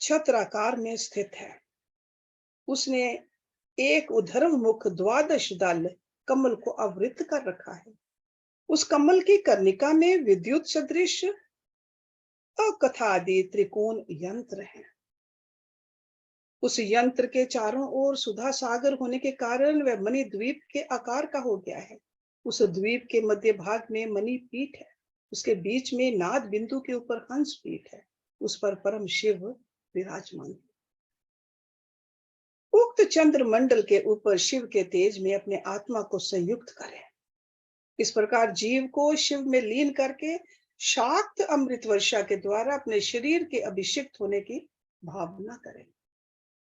छत्राकार में स्थित है. उसने एक ऊर्ध्वमुख 12 दल कमल को आवृत कर रखा है. उस कमल की कर्णिका में विद्युत सदृश अकथादि त्रिकोण यंत्र है. उस यंत्र के चारों ओर सुधा सागर होने के कारण वह मणि द्वीप के आकार का हो गया है. उस द्वीप के मध्य भाग में मणि पीठ है. उसके बीच में नाद बिंदु के ऊपर हंस पीठ है. उस पर परम शिव विराजमान है. उक्त चंद्र मंडल के ऊपर शिव के तेज में अपने आत्मा को संयुक्त करें. इस प्रकार जीव को शिव में लीन करके शाक्त अमृत वर्षा के द्वारा अपने शरीर के अभिषिक्त होने की भावना करें।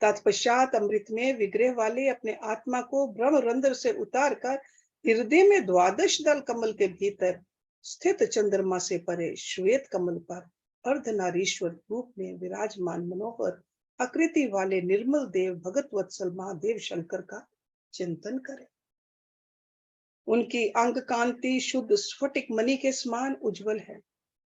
तत्पश्चात अमृत में विग्रह वाले अपने आत्मा को ब्रह्म रंध्र से उतार कर हृदय में द्वादश दल कमल के भीतर स्थित चंद्रमा से परे श्वेत कमल पर अर्धनारीश्वर रूप में विराजमान मनोहर आकृति वाले निर्मल देव भगत वत्सल महादेव शंकर का चिंतन करें। उनकी अंग कांति शुद्ध स्फटिक मणि के समान उज्जवल है।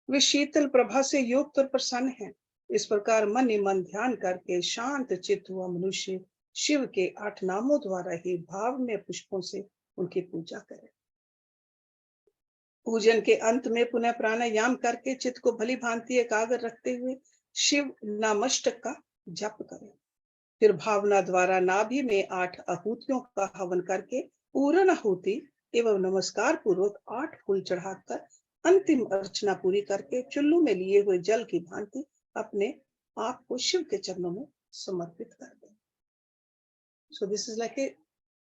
वे शीतल प्रभा से युक्त और प्रसन्न है। इस प्रकार मन ही मन ध्यान करके शांत चित्त हुआ मनुष्य शिव के 8 नामों द्वारा ही भाव में पुष्पों से उनकी पूजा करे। पूजन के अंत में पुनः प्राणायाम करके चित्त को भली भांति एकाग्र रखते हुए शिव नामष्टक का जप करें। फिर भावना द्वारा नाभि में 8 आहुतियों का हवन करके पूर्ण आहुति एवं नमस्कार पूर्वक 8 फूल चढ़ाकर अंतिम अर्चना पूरी करके चुल्लू में लिए हुए जल की भांति अपने आप को शिव के चरणों में समर्पित कर दें। So this is like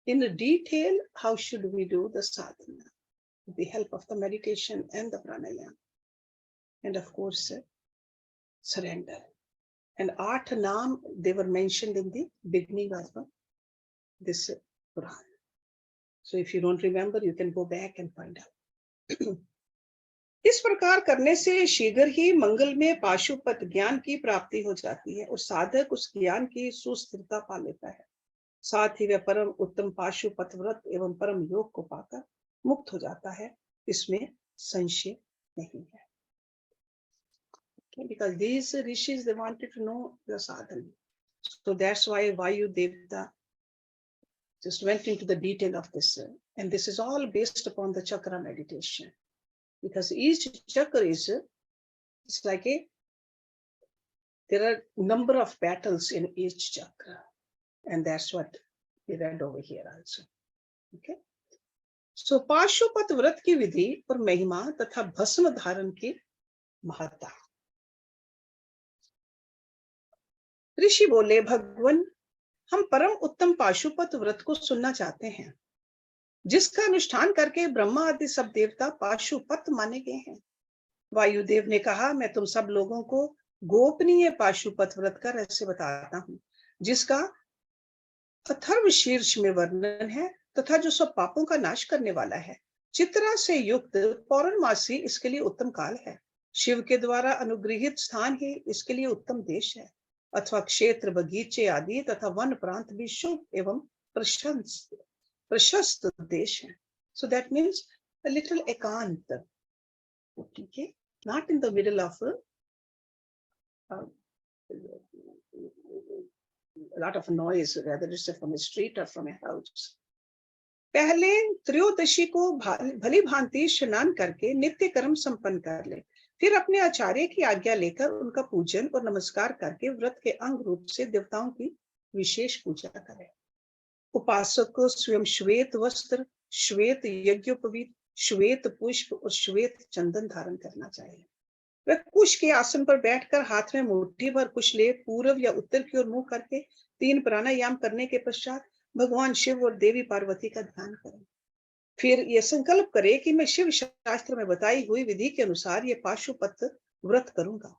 in detail how should we do the sadhana with the help of the meditation and the pranayama, and of course surrender. And 8 naam they were mentioned in the beginning of this Quran. So if you don't remember, you can go back and find out. इस प्रकार करने से शीघ्र ही मंगल में पाशुपत ज्ञान की प्राप्ति हो जाती है और साधक उस ज्ञान की सुस्थिरता पा लेता है। साथ ही वह परम उत्तम पाशुपत व्रत एवं परम योग को पाकर मुक्त हो जाता है, इसमें संशय नहीं है। Because these rishis they wanted to know the sadhana, so that's why Vayu Devta just went into the detail of this, and this is all based upon the chakra meditation. Because each chakra is it's like there are number of battles in each chakra, and that's what we read over here also. Okay, so पाशुपत व्रत की विधि और महिमा तथा भस्म धारण की महत्ता। ऋषि बोले, भगवान हम परम उत्तम पाशुपत व्रत को सुनना चाहते हैं, जिसका अनुष्ठान करके ब्रह्मा आदि सब देवता पाशुपत माने गए हैं। वायुदेव ने कहा, मैं तुम सब लोगों को गोपनीय पाशुपत व्रत का रहस्य बताता हूँ, जिसका अथर्व शीर्ष में वर्णन है तथा जो सब पापों का नाश करने वाला है। चित्रा से युक्त पौर्णमासी इसके लिए उत्तम काल है। शिव के द्वारा अनुगृहित स्थान ही इसके लिए उत्तम देश है, अथवा क्षेत्र, बगीचे आदि तथा वन प्रांत भी शुभ एवं प्रशस्त देश है। So that means a little ekant, okay, not in the middle of a lot of noise, whether it's from a street or from a house. पहले त्रयोदशी को भली भांति स्नान करके नित्य कर्म संपन्न कर ले, फिर अपने आचार्य की आज्ञा लेकर उनका पूजन और नमस्कार करके व्रत के अंग रूप से देवताओं की विशेष पूजा करें। उपासक को स्वयं श्वेत वस्त्र, श्वेत यज्ञोपवीत, श्वेत पुष्प और श्वेत चंदन धारण करना चाहिए। वह कुश के आसन पर बैठकर हाथ में मुट्ठी भर कुश ले पूर्व या उत्तर की ओर मुंह करके 3 प्राणायाम करने के पश्चात भगवान शिव और देवी पार्वती का ध्यान करें। फिर यह संकल्प करे कि मैं शिव शास्त्र में बताई हुई विधि के अनुसार ये पाशुपत व्रत करूंगा।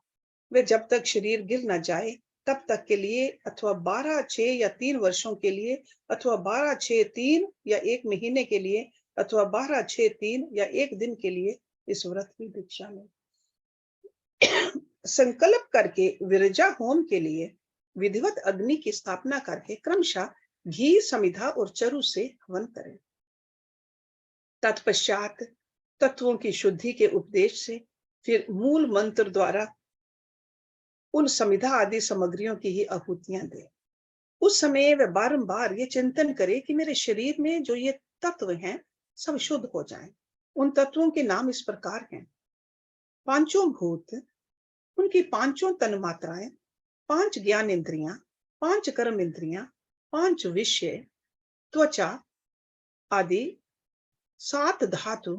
वे जब तक शरीर गिर न जाए तब तक के लिए, अथवा 12, 6 या 3 वर्षों के लिए, अथवा 12, 6, 3 या 1 महीने के लिए, अथवा 12, 6, 3 या 1 दिन के लिए इस व्रत की दीक्षा लें। संकल्प करके विरजा होम के लिए विधिवत अग्नि की स्थापना करके क्रमशः घी, समिधा और चरु से हवन करें। तत्पश्चात तत्वों की शुद्धि के उपदेश से फिर मूल मंत्र द्वारा उन समिधा आदि सामग्रियों की ही आहुतियां दे। उस समय वह बारंबार ये चिंतन करे कि मेरे शरीर में जो ये तत्व हैं सब शुद्ध हो जाएं। उन तत्वों के नाम इस प्रकार हैं: 5 भूत, उनकी 5 तन मात्राएं, 5 ज्ञान इंद्रियां, 5 कर्म इंद्रियां, 5 विषय, त्वचा आदि, 7 धातु,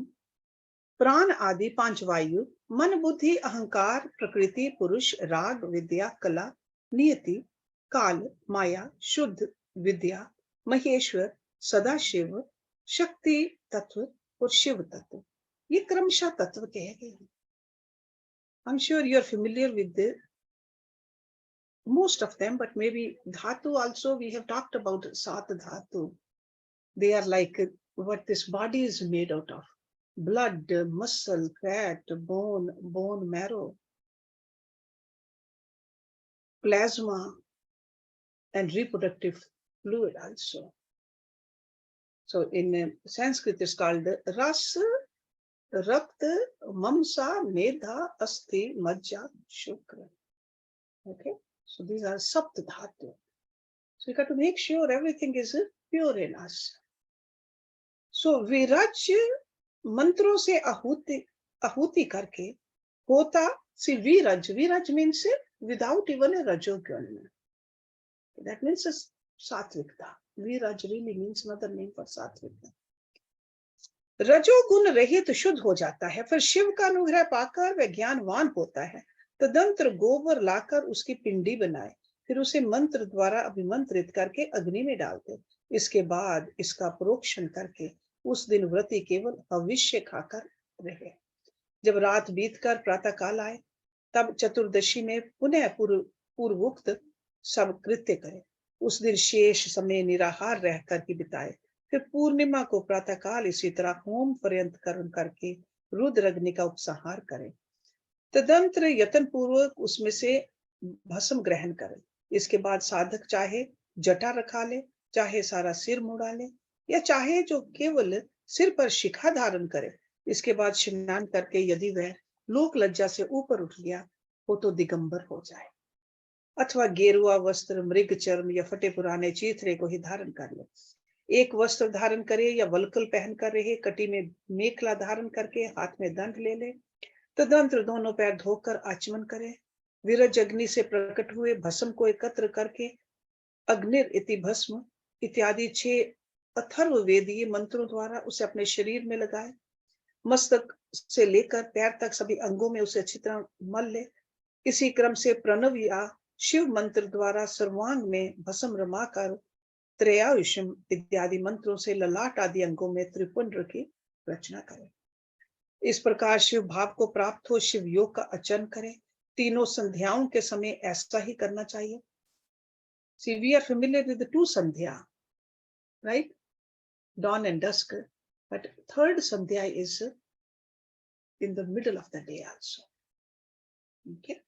प्राण आदि, 5 वायु, मन, बुद्धि, अहंकार, प्रकृति, पुरुष, राग, विद्या, कला, नियति, काल, माया, शुद्ध विद्या, महेश्वर, सदाशिव, शक्ति तत्व और शिव तत्व, ये क्रमशः तत्व कहे गए हैं। I am sure you are familiar with most of them, but maybe dhatu also we have talked about sat dhatu. They are like what this body is made out of: blood, muscle, fat, bone marrow, plasma, and reproductive fluid also. So in Sanskrit it's called ras, rakta, mamsa, medha, asti, majja, shukra. Okay, so these are sapt dhatu. So you got to make sure everything is pure in us. So विरज मंत्रों से आहुति करके होता सी विरज. विरज means without even a rajogun. That means सात्विकता. विरज really means another name for सात्विकता. रजोगुण रहित शुद्ध हो जाता है, फिर शिव का अनुग्रह पाकर वह ज्ञानवान होता है. तदंतर गोबर लाकर उसकी पिंडी बनाए, फिर उसे मंत्र द्वारा अभिमंत्रित करके अग्नि में डालते. इसके बाद इसका प्रोक्षण करके उस दिन व्रती केवल हविष्य खाकर रहे. जब रात बीतकर प्रातः काल आए तब चतुर्दशी में पुनः पूर्वोक्त सब कृत्य करे. उस दिन शेष समय निराहार रहकर की बिताए. फिर पूर्णिमा को प्रातः काल इसी तरह होम पर्यंत कर्म करके रुद्र अग्नि का उपसंहार करे. तदंतर यत्न पूर्वक उसमें से भस्म ग्रहण करे. इसके बाद साधक चाहे जटा रखा ले, चाहे सारा सिर मुड़ा ले, या चाहे जो केवल सिर पर शिखा धारण करे. इसके बाद स्नान करके यदि वह लोक लज्जा से ऊपर उठ गया हो तो दिगंबर हो जाए, अथवा गेरुआ वस्त्र, मृग चर्म या फटे पुराने चीथड़े को ही धारण कर ले. एक वस्त्र धारण करे या वल्कल पहन कर रहे, कटी में मेखला धारण करके हाथ में दंड ले ले. तदंतर दोनों पैर धोकर आचमन करे. विरज अग्नि से प्रकट हुए भस्म को एकत्र करके अग्निर इति भस्म इत्यादि 6 अथर्ववेदीय मंत्रों द्वारा उसे अपने शरीर में लगाए. मस्तक से लेकर पैर तक सभी अंगों में उसे अच्छी तरह मल ले. इसी क्रम से प्रणव या शिव मंत्र द्वारा सर्वांग में भस्म रमा कर त्रयायुषम इत्यादि मंत्रों से ललाट आदि अंगों में त्रिपुंड की रचना करे. इस प्रकार शिव भाव को प्राप्त हो शिव योग का आचरण करे. तीनों संध्याओं के समय ऐसा ही करना चाहिए. See, we are familiar with the 2 sandhya, right? Dawn and dusk. But third sandhya is in the middle of the day also. Okay?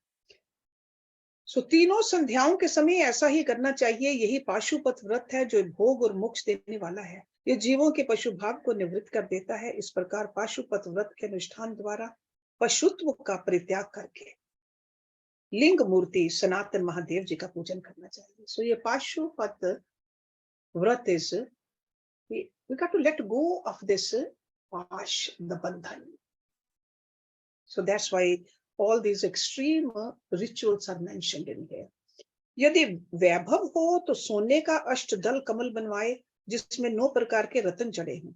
So तीनों संध्याओं के समय ऐसा ही करना चाहिए. यही पाशुपत व्रत है जो भोग और मोक्ष देने वाला है. ये जीवों के पशु भाव को निवृत्त कर देता है. इस प्रकार पाशुपत व्रत के अनुष्ठान द्वारा पशुत्व का परित्याग करके लिंग मूर्ति सनातन महादेव जी का पूजन करना चाहिए. So ये पाशुपत व्रत is we got to let go of this pash, the bandhan. So that's why all these extreme rituals are mentioned in here. यदि वैभव हो तो सोने का अष्टदल कमल बनवाए जिसमें 9 प्रकार के रत्न जड़े हों,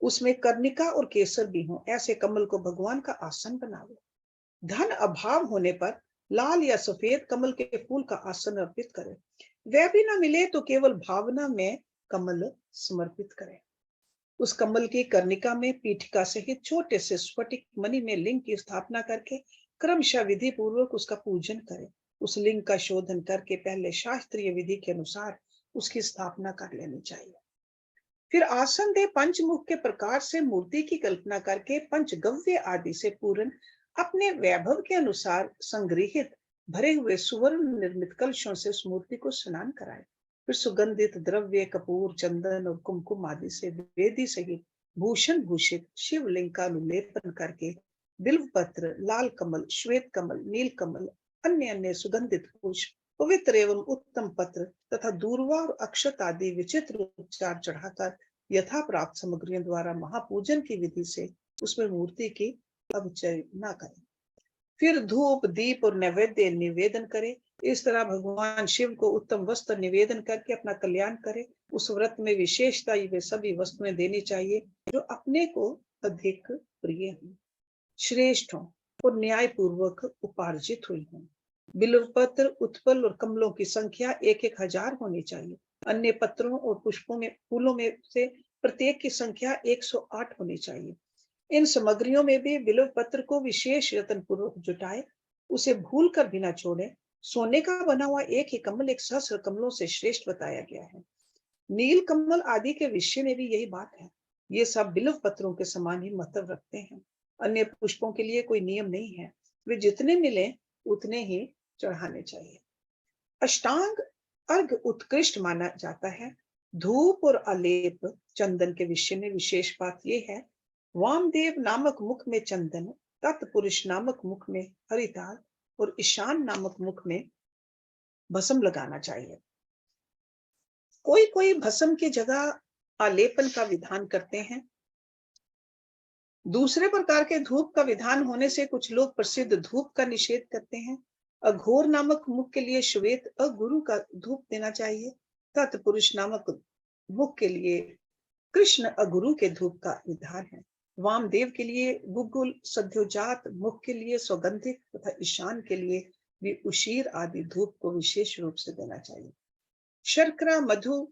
उसमें कर्णिका और केसर भी हों. ऐसे कमल को भगवान का आसन बनावे. धन अभाव होने पर लाल या सफेद कमल के फूल का आसन अर्पित करें. वह भी न मिले तो केवल भावना में कमल समर्पित करें. उस कमल की कर्णिका में पीठिका सहित छोटे से स्फटिक मणि में लिंग की स्थापना करके क्रमशः विधि पूर्वक उसका पूजन करें. उस लिंग का शोधन करके पहले शास्त्रीय विधि के अनुसार उसकी स्थापना कर लेनी चाहिए. फिर आसन दे पंचमुख के प्रकार से मूर्ति की कल्पना करके पंचगव्य आदि से पूर्ण अपने वैभव के अनुसार संग्रहित भरे हुए सुवर्ण निर्मित कलशों से उस मूर्ति को स्नान कराए. फिर सुगंधित द्रव्य, कपूर, चंदन और कुमकुम आदि से वेदी सहित भूषण भूषित शिवलिंग का अनुलेपन करके बिल्व पत्र, लाल कमल, श्वेत कमल, नील कमल, अन्य सुगंधित पुष्प, पवित्र एवं उत्तम पत्र तथा दूर्वा और अक्षत आदि विचित्र उपचार चढ़ाकर यथा प्राप्त सामग्रियों द्वारा महापूजन की विधि से उसमें मूर्ति की अवचर्या करें. फिर धूप, दीप और नैवेद्य निवेदन करे. इस तरह भगवान शिव को उत्तम वस्त्र निवेदन करके अपना कल्याण करे. उस व्रत में विशेषता वे सभी वस्तुएं देनी चाहिए जो अपने को अधिक प्रिय हों, श्रेष्ठ हों और न्याय पूर्वक उपार्जित हुई हों. बिल्वपत्र, उत्पल और कमलों की संख्या 1-1 हजार होनी चाहिए. अन्य पत्रों और पुष्पों में फूलों में से प्रत्येक की संख्या 108 होनी चाहिए। इन सामग्रियों में भी बिल्व पत्र को विशेष यत्न पूर्वक जुटाए, उसे भूल कर भी न छोड़े। सोने का बना हुआ एक ही कमल एक सहस्र कमलों से श्रेष्ठ बताया गया है। नील कमल आदि के विषय में भी यही बात है। ये सब बिल्व पत्रों के समान ही महत्व रखते हैं। अन्य पुष्पों के लिए कोई नियम नहीं है, वे जितने मिले उतने ही चढ़ाने चाहिए। अष्टांग अर्घ उत्कृष्ट माना जाता है। धूप और आलेप चंदन के विषय में विशेष बात यह है, वामदेव नामक मुख में चंदन, तत्पुरुष नामक मुख में हरिताल और ईशान नामक मुख में भस्म लगाना चाहिए। कोई कोई भस्म की जगह आलेपन का विधान करते हैं। दूसरे प्रकार के धूप का विधान होने से कुछ लोग प्रसिद्ध धूप का निषेध करते हैं। अघोर नामक मुख के लिए श्वेत अगुरु का धूप देना चाहिए। तत्पुरुष नामक मुख के लिए कृष्ण अगुरु के धूप का विधान है। वामदेव के लिए गुगुल, सद्योजात मुख के लिए सौगंधिक तथा ईशान के लिए भी उशीर आदि धूप को विशेष रूप से देना चाहिए। शर्करा, मधु,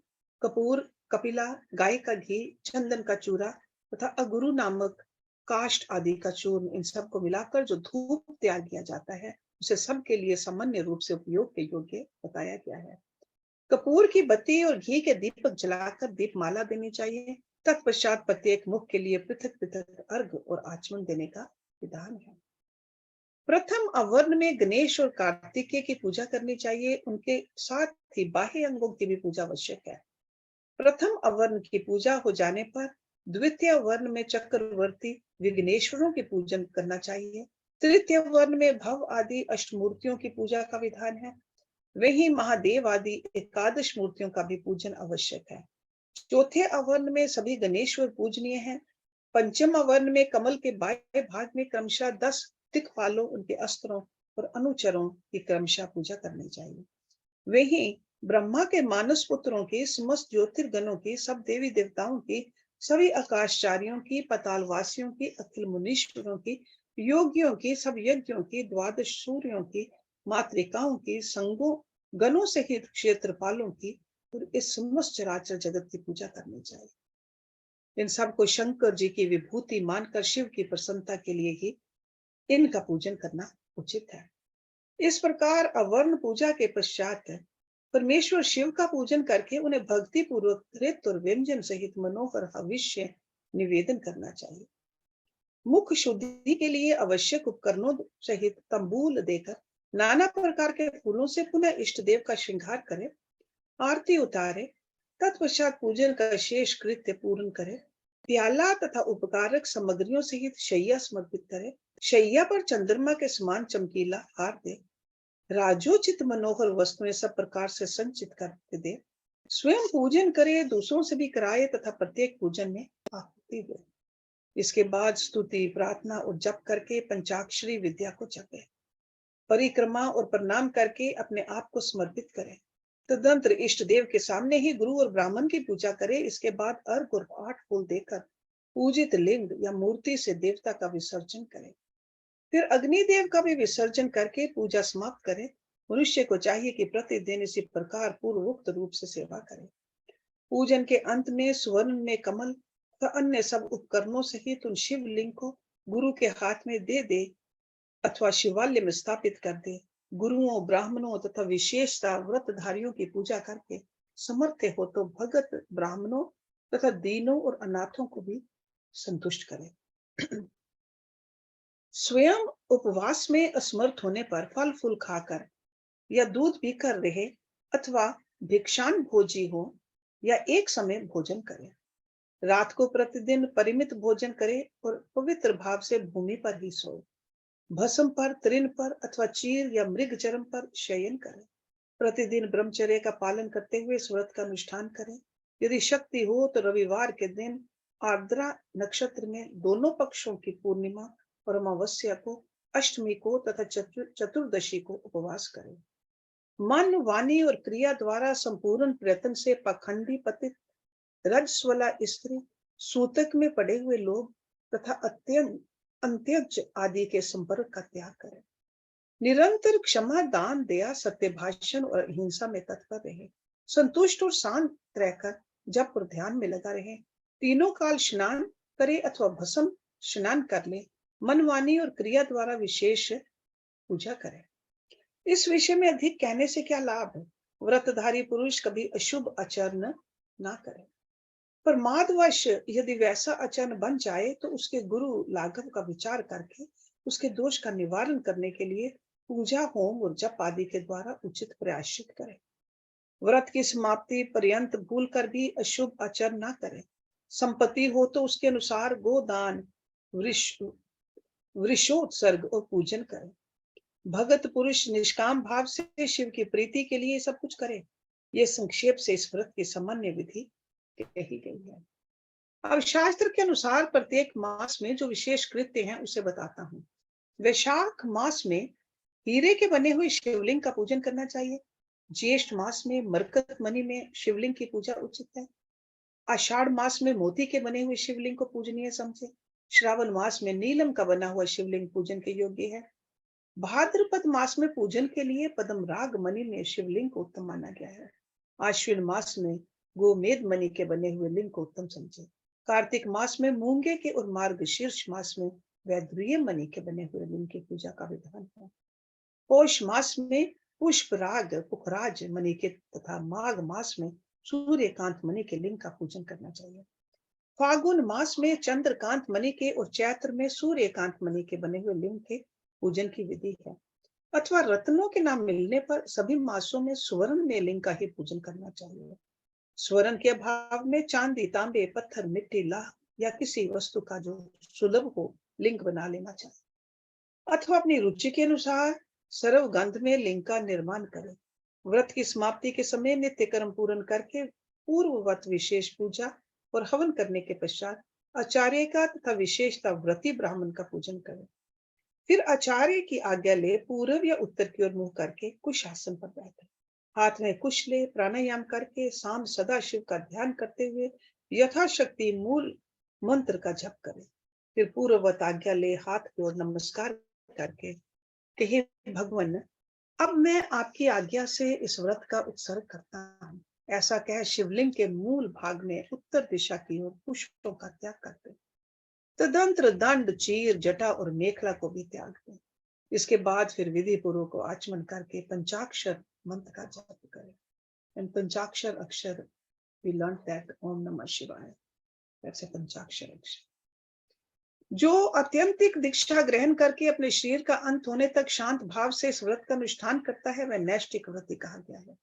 कपूर, कपिला, गाय का घी, चंदन का चूरा तथा अगुरु नामक काष्ठ आदि का चूर्ण, इन सब को मिलाकर जो धूप तैयार किया जाता है उसे सबके लिए सामान्य रूप से उपयोग के योग्य बताया गया है। कपूर की बत्ती और घी के दीपक जलाकर दीपमाला देनी चाहिए। तत्पश्चात प्रत्येक मुख के लिए पृथक पृथक अर्घ और आचमन देने का विधान है। प्रथम अवर्ण में गणेश और कार्तिकेय की पूजा करनी चाहिए। उनके साथ ही बाह्य अंगों की भी पूजा आवश्यक है। प्रथम अवर्ण की पूजा हो जाने पर द्वितीय वर्ण में चक्रवर्ती विघ्नेश्वरों की पूजन करना चाहिए। तृतीय वर्ण में भव आदि अष्टमूर्तियों की पूजा का विधान है। वही महादेव आदि एकादश मूर्तियों का भी पूजन आवश्यक है। चौथे अवर्ण में सभी गणेश्वर पूजनीय हैं। पंचम अवर्ण में कमल के बाह्य भाग में क्रमशः 10 दिक्पालों, उनके अस्त्रों और अनुचरों की क्रमशः पूजा करनी चाहिए। वही ब्रह्मा के मानस पुत्रों की, समस्त ज्योतिर्गणों की, सब देवी देवताओं की, सभी आकाशचारियों की, पतालवासियों की, अखिल मुनीश्वरों की, योगियों की, सब यज्ञों की, द्वादश सूर्यों की, मातृकाओं की, संगों गणों सहित क्षेत्रपालों की और इस समस्त चराचर जगत की पूजा करनी चाहिए। इन सबको शंकर जी की विभूति मानकर शिव की प्रसन्नता के लिए ही इनका पूजन करना उचित है। इस प्रकार अवर्ण पूजा के पश्चात परमेश्वर शिव का पूजन करके उन्हें भक्ति पूर्वक नृत्य और व्यंजन सहित मनोहर हविष्य निवेदन करना चाहिए। मुख शुद्धि के लिए आवश्यक उपकरणों सहित तंबूल देकर नाना प्रकार के फूलों से पुनः इष्ट देव का श्रृंगार करें, आरती उतारे, तत्पश्चात पूजन का शेष कृत्य पूर्ण करे। प्याला तथा उपकारक सामग्रियों सहित शैया समर्पित करे। शैया पर चंद्रमा के समान चमकीला हार दे। राजोचित मनोहर वस्तुएं सब प्रकार से संचित करके दे। स्वयं पूजन करे, दूसरों से भी कराए तथा प्रत्येक पूजन में आहुति दे। इसके बाद स्तुति, प्रार्थना और जप करके पंचाक्षरी विद्या को जपे। परिक्रमा और प्रणाम करके अपने आप को समर्पित करे। तदंतर इष्ट देव के सामने ही गुरु और ब्राह्मण की पूजा करे। इसके बाद अर्घ और 8 फूल देकर पूजित लिंग या मूर्ति से देवता का विसर्जन करे। फिर अग्निदेव का भी विसर्जन करके पूजा समाप्त करे। मनुष्य को चाहिए कि प्रतिदिन इसी प्रकार पूर्वोक्त रूप से सेवा करे। पूजन के अंत में स्वर्ण में कमल तथा अन्य सब उपकरणों सहित उन शिवलिंग को गुरु के हाथ में दे दे अथवा शिवालय में स्थापित कर दे। गुरुओं, ब्राह्मणों तथा विशेषता व्रतधारियों की पूजा करके समर्थ हो तो भगत ब्राह्मणों तथा दीनों और अनाथों को भी संतुष्ट करे। स्वयं उपवास में असमर्थ होने पर फल फूल खाकर या दूध पीकर रहे अथवा भिक्षान भोजी हो या एक समय भोजन करे। रात को प्रतिदिन परिमित भोजन करे और पवित्र भाव से भूमि पर ही सोए। भस्म पर, तृण पर अथवा चीर या मृग चरम पर शयन करें। प्रतिदिन ब्रह्मचर्य का पालन करते हुए व्रत का अनुष्ठान करें। यदि शक्ति हो तो रविवार के दिन आर्द्रा नक्षत्र में दोनों पक्षों की पूर्णिमा और अमावस्या को, अष्टमी को तथा चतुर्दशी को उपवास करें। मन, वाणी और क्रिया द्वारा संपूर्ण प्रयत्न से पाखंडी, पतित, रजस्वला स्त्री, सूतक में पड़े हुए लोग तथा अत्यंत अंत्यज आदि के संपर्क का त्याग करें। निरंतर क्षमा, दान, दया, सत्य भाषण और अहिंसा में तत्पर रहे। संतुष्ट और शांत रहकर जप और ध्यान में लगा रहे। तीनों काल स्नान करे अथवा भस्म स्नान कर ले, मनवाणी और क्रिया द्वारा विशेष पूजा करे। इस विषय में अधिक कहने से क्या लाभ है? व्रतधारी पुरुष कभी अशुभ आचरण ना करे। पर मादवश यदि वैसा आचरण बन जाए तो उसके गुरु लाघव का विचार करके उसके दोष का निवारण करने के लिए पूजा, होम और जप आदि के द्वारा उचित प्रायश्चित करे। व्रत की समाप्ति पर्यंत भूल कर भी अशुभ आचरण ना करे। संपत्ति हो तो उसके अनुसार गोदान, वृषोत्सर्ग और पूजन करे। भगत पुरुष निष्काम भाव से शिव की प्रीति के लिए सब कुछ करे। ये संक्षेप से इस व्रत की सामान्य विधि कही गई है। अब शास्त्र के अनुसार प्रत्येक मास में जो विशेष कृत्य हैं उसे बताता हूँ। वैशाख मास में हीरे के बने हुए शिवलिंग का पूजन करना चाहिए। ज्येष्ठ मास में मरकत मणि में शिवलिंग की पूजा उचित है। आषाढ़ मास में मोती के बने हुए शिवलिंग को पूजनीय समझे। श्रावण मास में नीलम का बना हुआ शिवलिंग पूजन के योग्य है। भाद्रपद मास में पूजन के लिए पद्मराग मणि में शिवलिंग को उत्तम माना गया है। आश्विन मास में गोमेद मणि के बने हुए लिंग को उत्तम समझे। कार्तिक मास में मूंगे के और मार्गशीर्ष मास में वैद्रीय मणि के बने हुए लिंग की पूजा का विधान है। पौष मास में पुष्पराग पुखराज मणि के तथा माघ मास में सूर्यकांत मणि के लिंग का पूजन करना चाहिए। फागुन मास में चंद्रकांत मणि के और चैत्र में सूर्यकांत मणि के बने हुए लिंग के पूजन की विधि है। अथवा रत्नों के नाम मिलने पर सभी मासों में स्वर्ण में लिंग का ही पूजन करना चाहिए। स्वर्ण के अभाव में चांदी, तांबे, पत्थर, मिट्टी, लाह या किसी वस्तु का जो सुलभ हो लिंग बना लेना चाहिए। अथवा अपनी रुचि के अनुसार सर्वगंध में लिंग का निर्माण करें। व्रत की समाप्ति के समय नित्य कर्म पूर्ण करके पूर्ववत विशेष पूजा और हवन करने के पश्चात आचार्य का तथा विशेषता व्रती ब्राह्मण का पूजन करें। फिर आचार्य की आज्ञा ले पूर्व या उत्तर की ओर मुंह करके कुश आसन पर बैठे। हाथ में कुश ले प्राणायाम करके साम सदा शिव का ध्यान करते हुए यथाशक्ति मूल मंत्र का जप करें। फिर पूर्ववत आज्ञा ले हाथ की ओर नमस्कार करके कहे, भगवान अब मैं आपकी आज्ञा से इस व्रत का उत्सर्ग करता हूँ। ऐसा कह शिवलिंग के मूल भाग में उत्तर दिशा की ओर पुष्पों का त्याग करते। तदंतर दंड, चीर, जटा और मेखला को भी त्याग दें। इसके बाद फिर विधि पूर्वक को आचमन करके पंचाक्षर मंत्र का जप करें। एंड पंचाक्षर अक्षर we learned that ओम नमः शिवाय, that's a पंचाक्षर अक्षर। जो अत्यंतिक दीक्षा ग्रहण करके अपने शरीर का अंत होने तक शांत भाव से इस व्रत का अनुष्ठान करता है वह नैष्ठिक व्रती कहा गया है।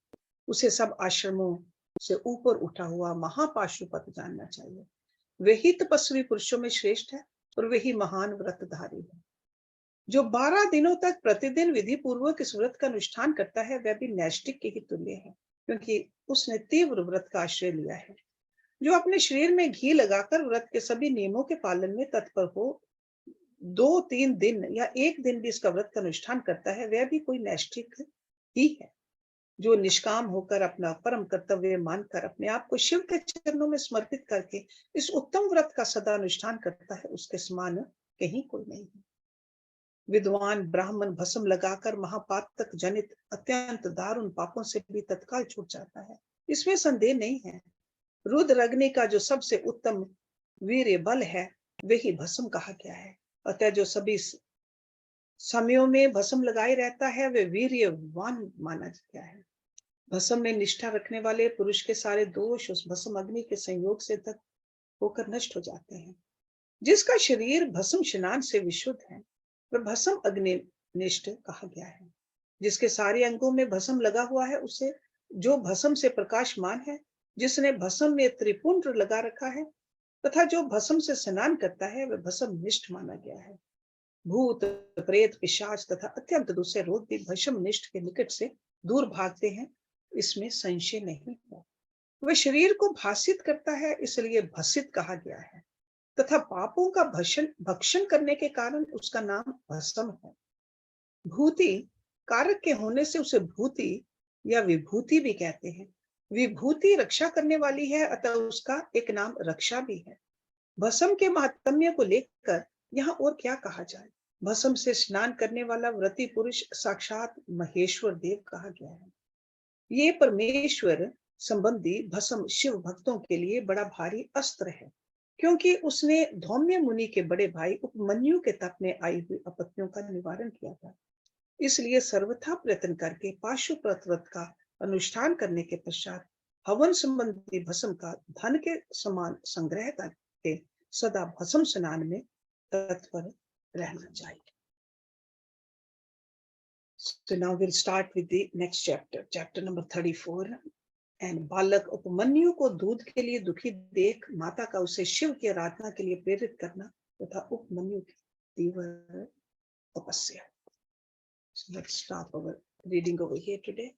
उसे सब आश्रमों से ऊपर उठा हुआ महापाशुपत जानना चाहिए। वही तपस्वी पुरुषों में श्रेष्ठ है और वही महान व्रतधारी है। जो 12 दिनों तक प्रतिदिन विधि पूर्वक इस व्रत का अनुष्ठान करता है वह भी नैष्ठिक के ही तुल्य है, क्योंकि उसने तीव्र व्रत का आश्रय लिया है। जो अपने शरीर में घी लगाकर व्रत के सभी नियमों के पालन में तत्पर हो 2-3 दिन या 1 दिन भी इसका व्रत का अनुष्ठान करता है वह भी कोई नैष्ठिक ही है। जो निष्काम होकर अपना परम कर्तव्य मानकर अपने आप को शिव के चरणों में समर्पित करके इस उत्तम व्रत का सदा अनुष्ठान करता है उसके समान कहीं कोई नहीं है। विद्वान ब्राह्मण भस्म लगाकर महापातक जनित अत्यंत दारुण पापों से भी तत्काल छूट जाता है, इसमें संदेह नहीं है। रुद्र अग्नि का जो सबसे उत्तम वीर्य बल है वही भस्म कहा गया है। अतः जो सभी समयों में भस्म लगाए रहता है वह वीर्यवान माना गया है। भस्म में निष्ठा रखने वाले पुरुष के सारे दोष उस भस्म अग्नि के संयोग से तक होकर नष्ट हो जाते हैं। जिसका शरीर भस्म स्नान से विशुद्ध है वह भस्म अग्निनिष्ठ कहा गया है। जिसके सारे अंगों में भस्म लगा हुआ है उसे जो भस्म से प्रकाशमान है, जिसने भस्म में त्रिपुंड लगा रखा है तथा जो भस्म से स्नान करता है वह भस्म निष्ठ माना गया है। भूत प्रेत पिशाच तथा अत्यंत दूसरे रोग भी भस्म निष्ठ के निकट से दूर भागते हैं, इसमें संशय नहीं है। वह शरीर को भासित करता है इसलिए भसित कहा गया है तथा पापों का भक्षण करने के कारण उसका नाम भस्म है। भूति कारक के होने से उसे भूति या विभूति भी कहते हैं। विभूति रक्षा करने वाली है अतः उसका एक नाम रक्षा भी है। भस्म के महात्म्य को लेकर यहाँ और क्या कहा जाए। भस्म से स्नान करने वाला व्रती पुरुष साक्षात महेश्वर देव कहा गया है। ये परमेश्वर संबंधी भस्म शिव भक्तों के लिए बड़ा भारी अस्त्र है। क्योंकि उसने धौम्य मुनि के बड़े भाई उपमन्यु के तप में आई हुई आपत्तियों का निवारण किया था। इसलिए सर्वथा प्रयत्न करके पाशुपत व्रत का अनुष्ठान करने के पश्चात हवन संबंधी भस्म का धन के समान संग्रह करके सदा भस्म स्नान में तत्पर रहना चाहिए। So now we'll start with the next chapter, chapter number 34. And बालक उपमन्यु को दूध के लिए दुखी देख माता का उसे शिव की आराधना के लिए प्रेरित करना तथा उपमन्यु की तीव्र तपस्या। So let's stop our reading over here today.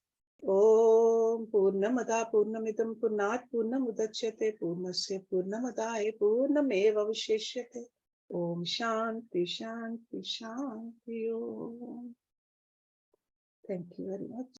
ओम पूर्णमदा पूर्णमिदं पूर्णात् पूर्णमुदच्यते पूर्णस्य पूर्णमदाय पूर्णमेवावशिष्यते। ओम शांति शांति Shanti Om. Thank you very much.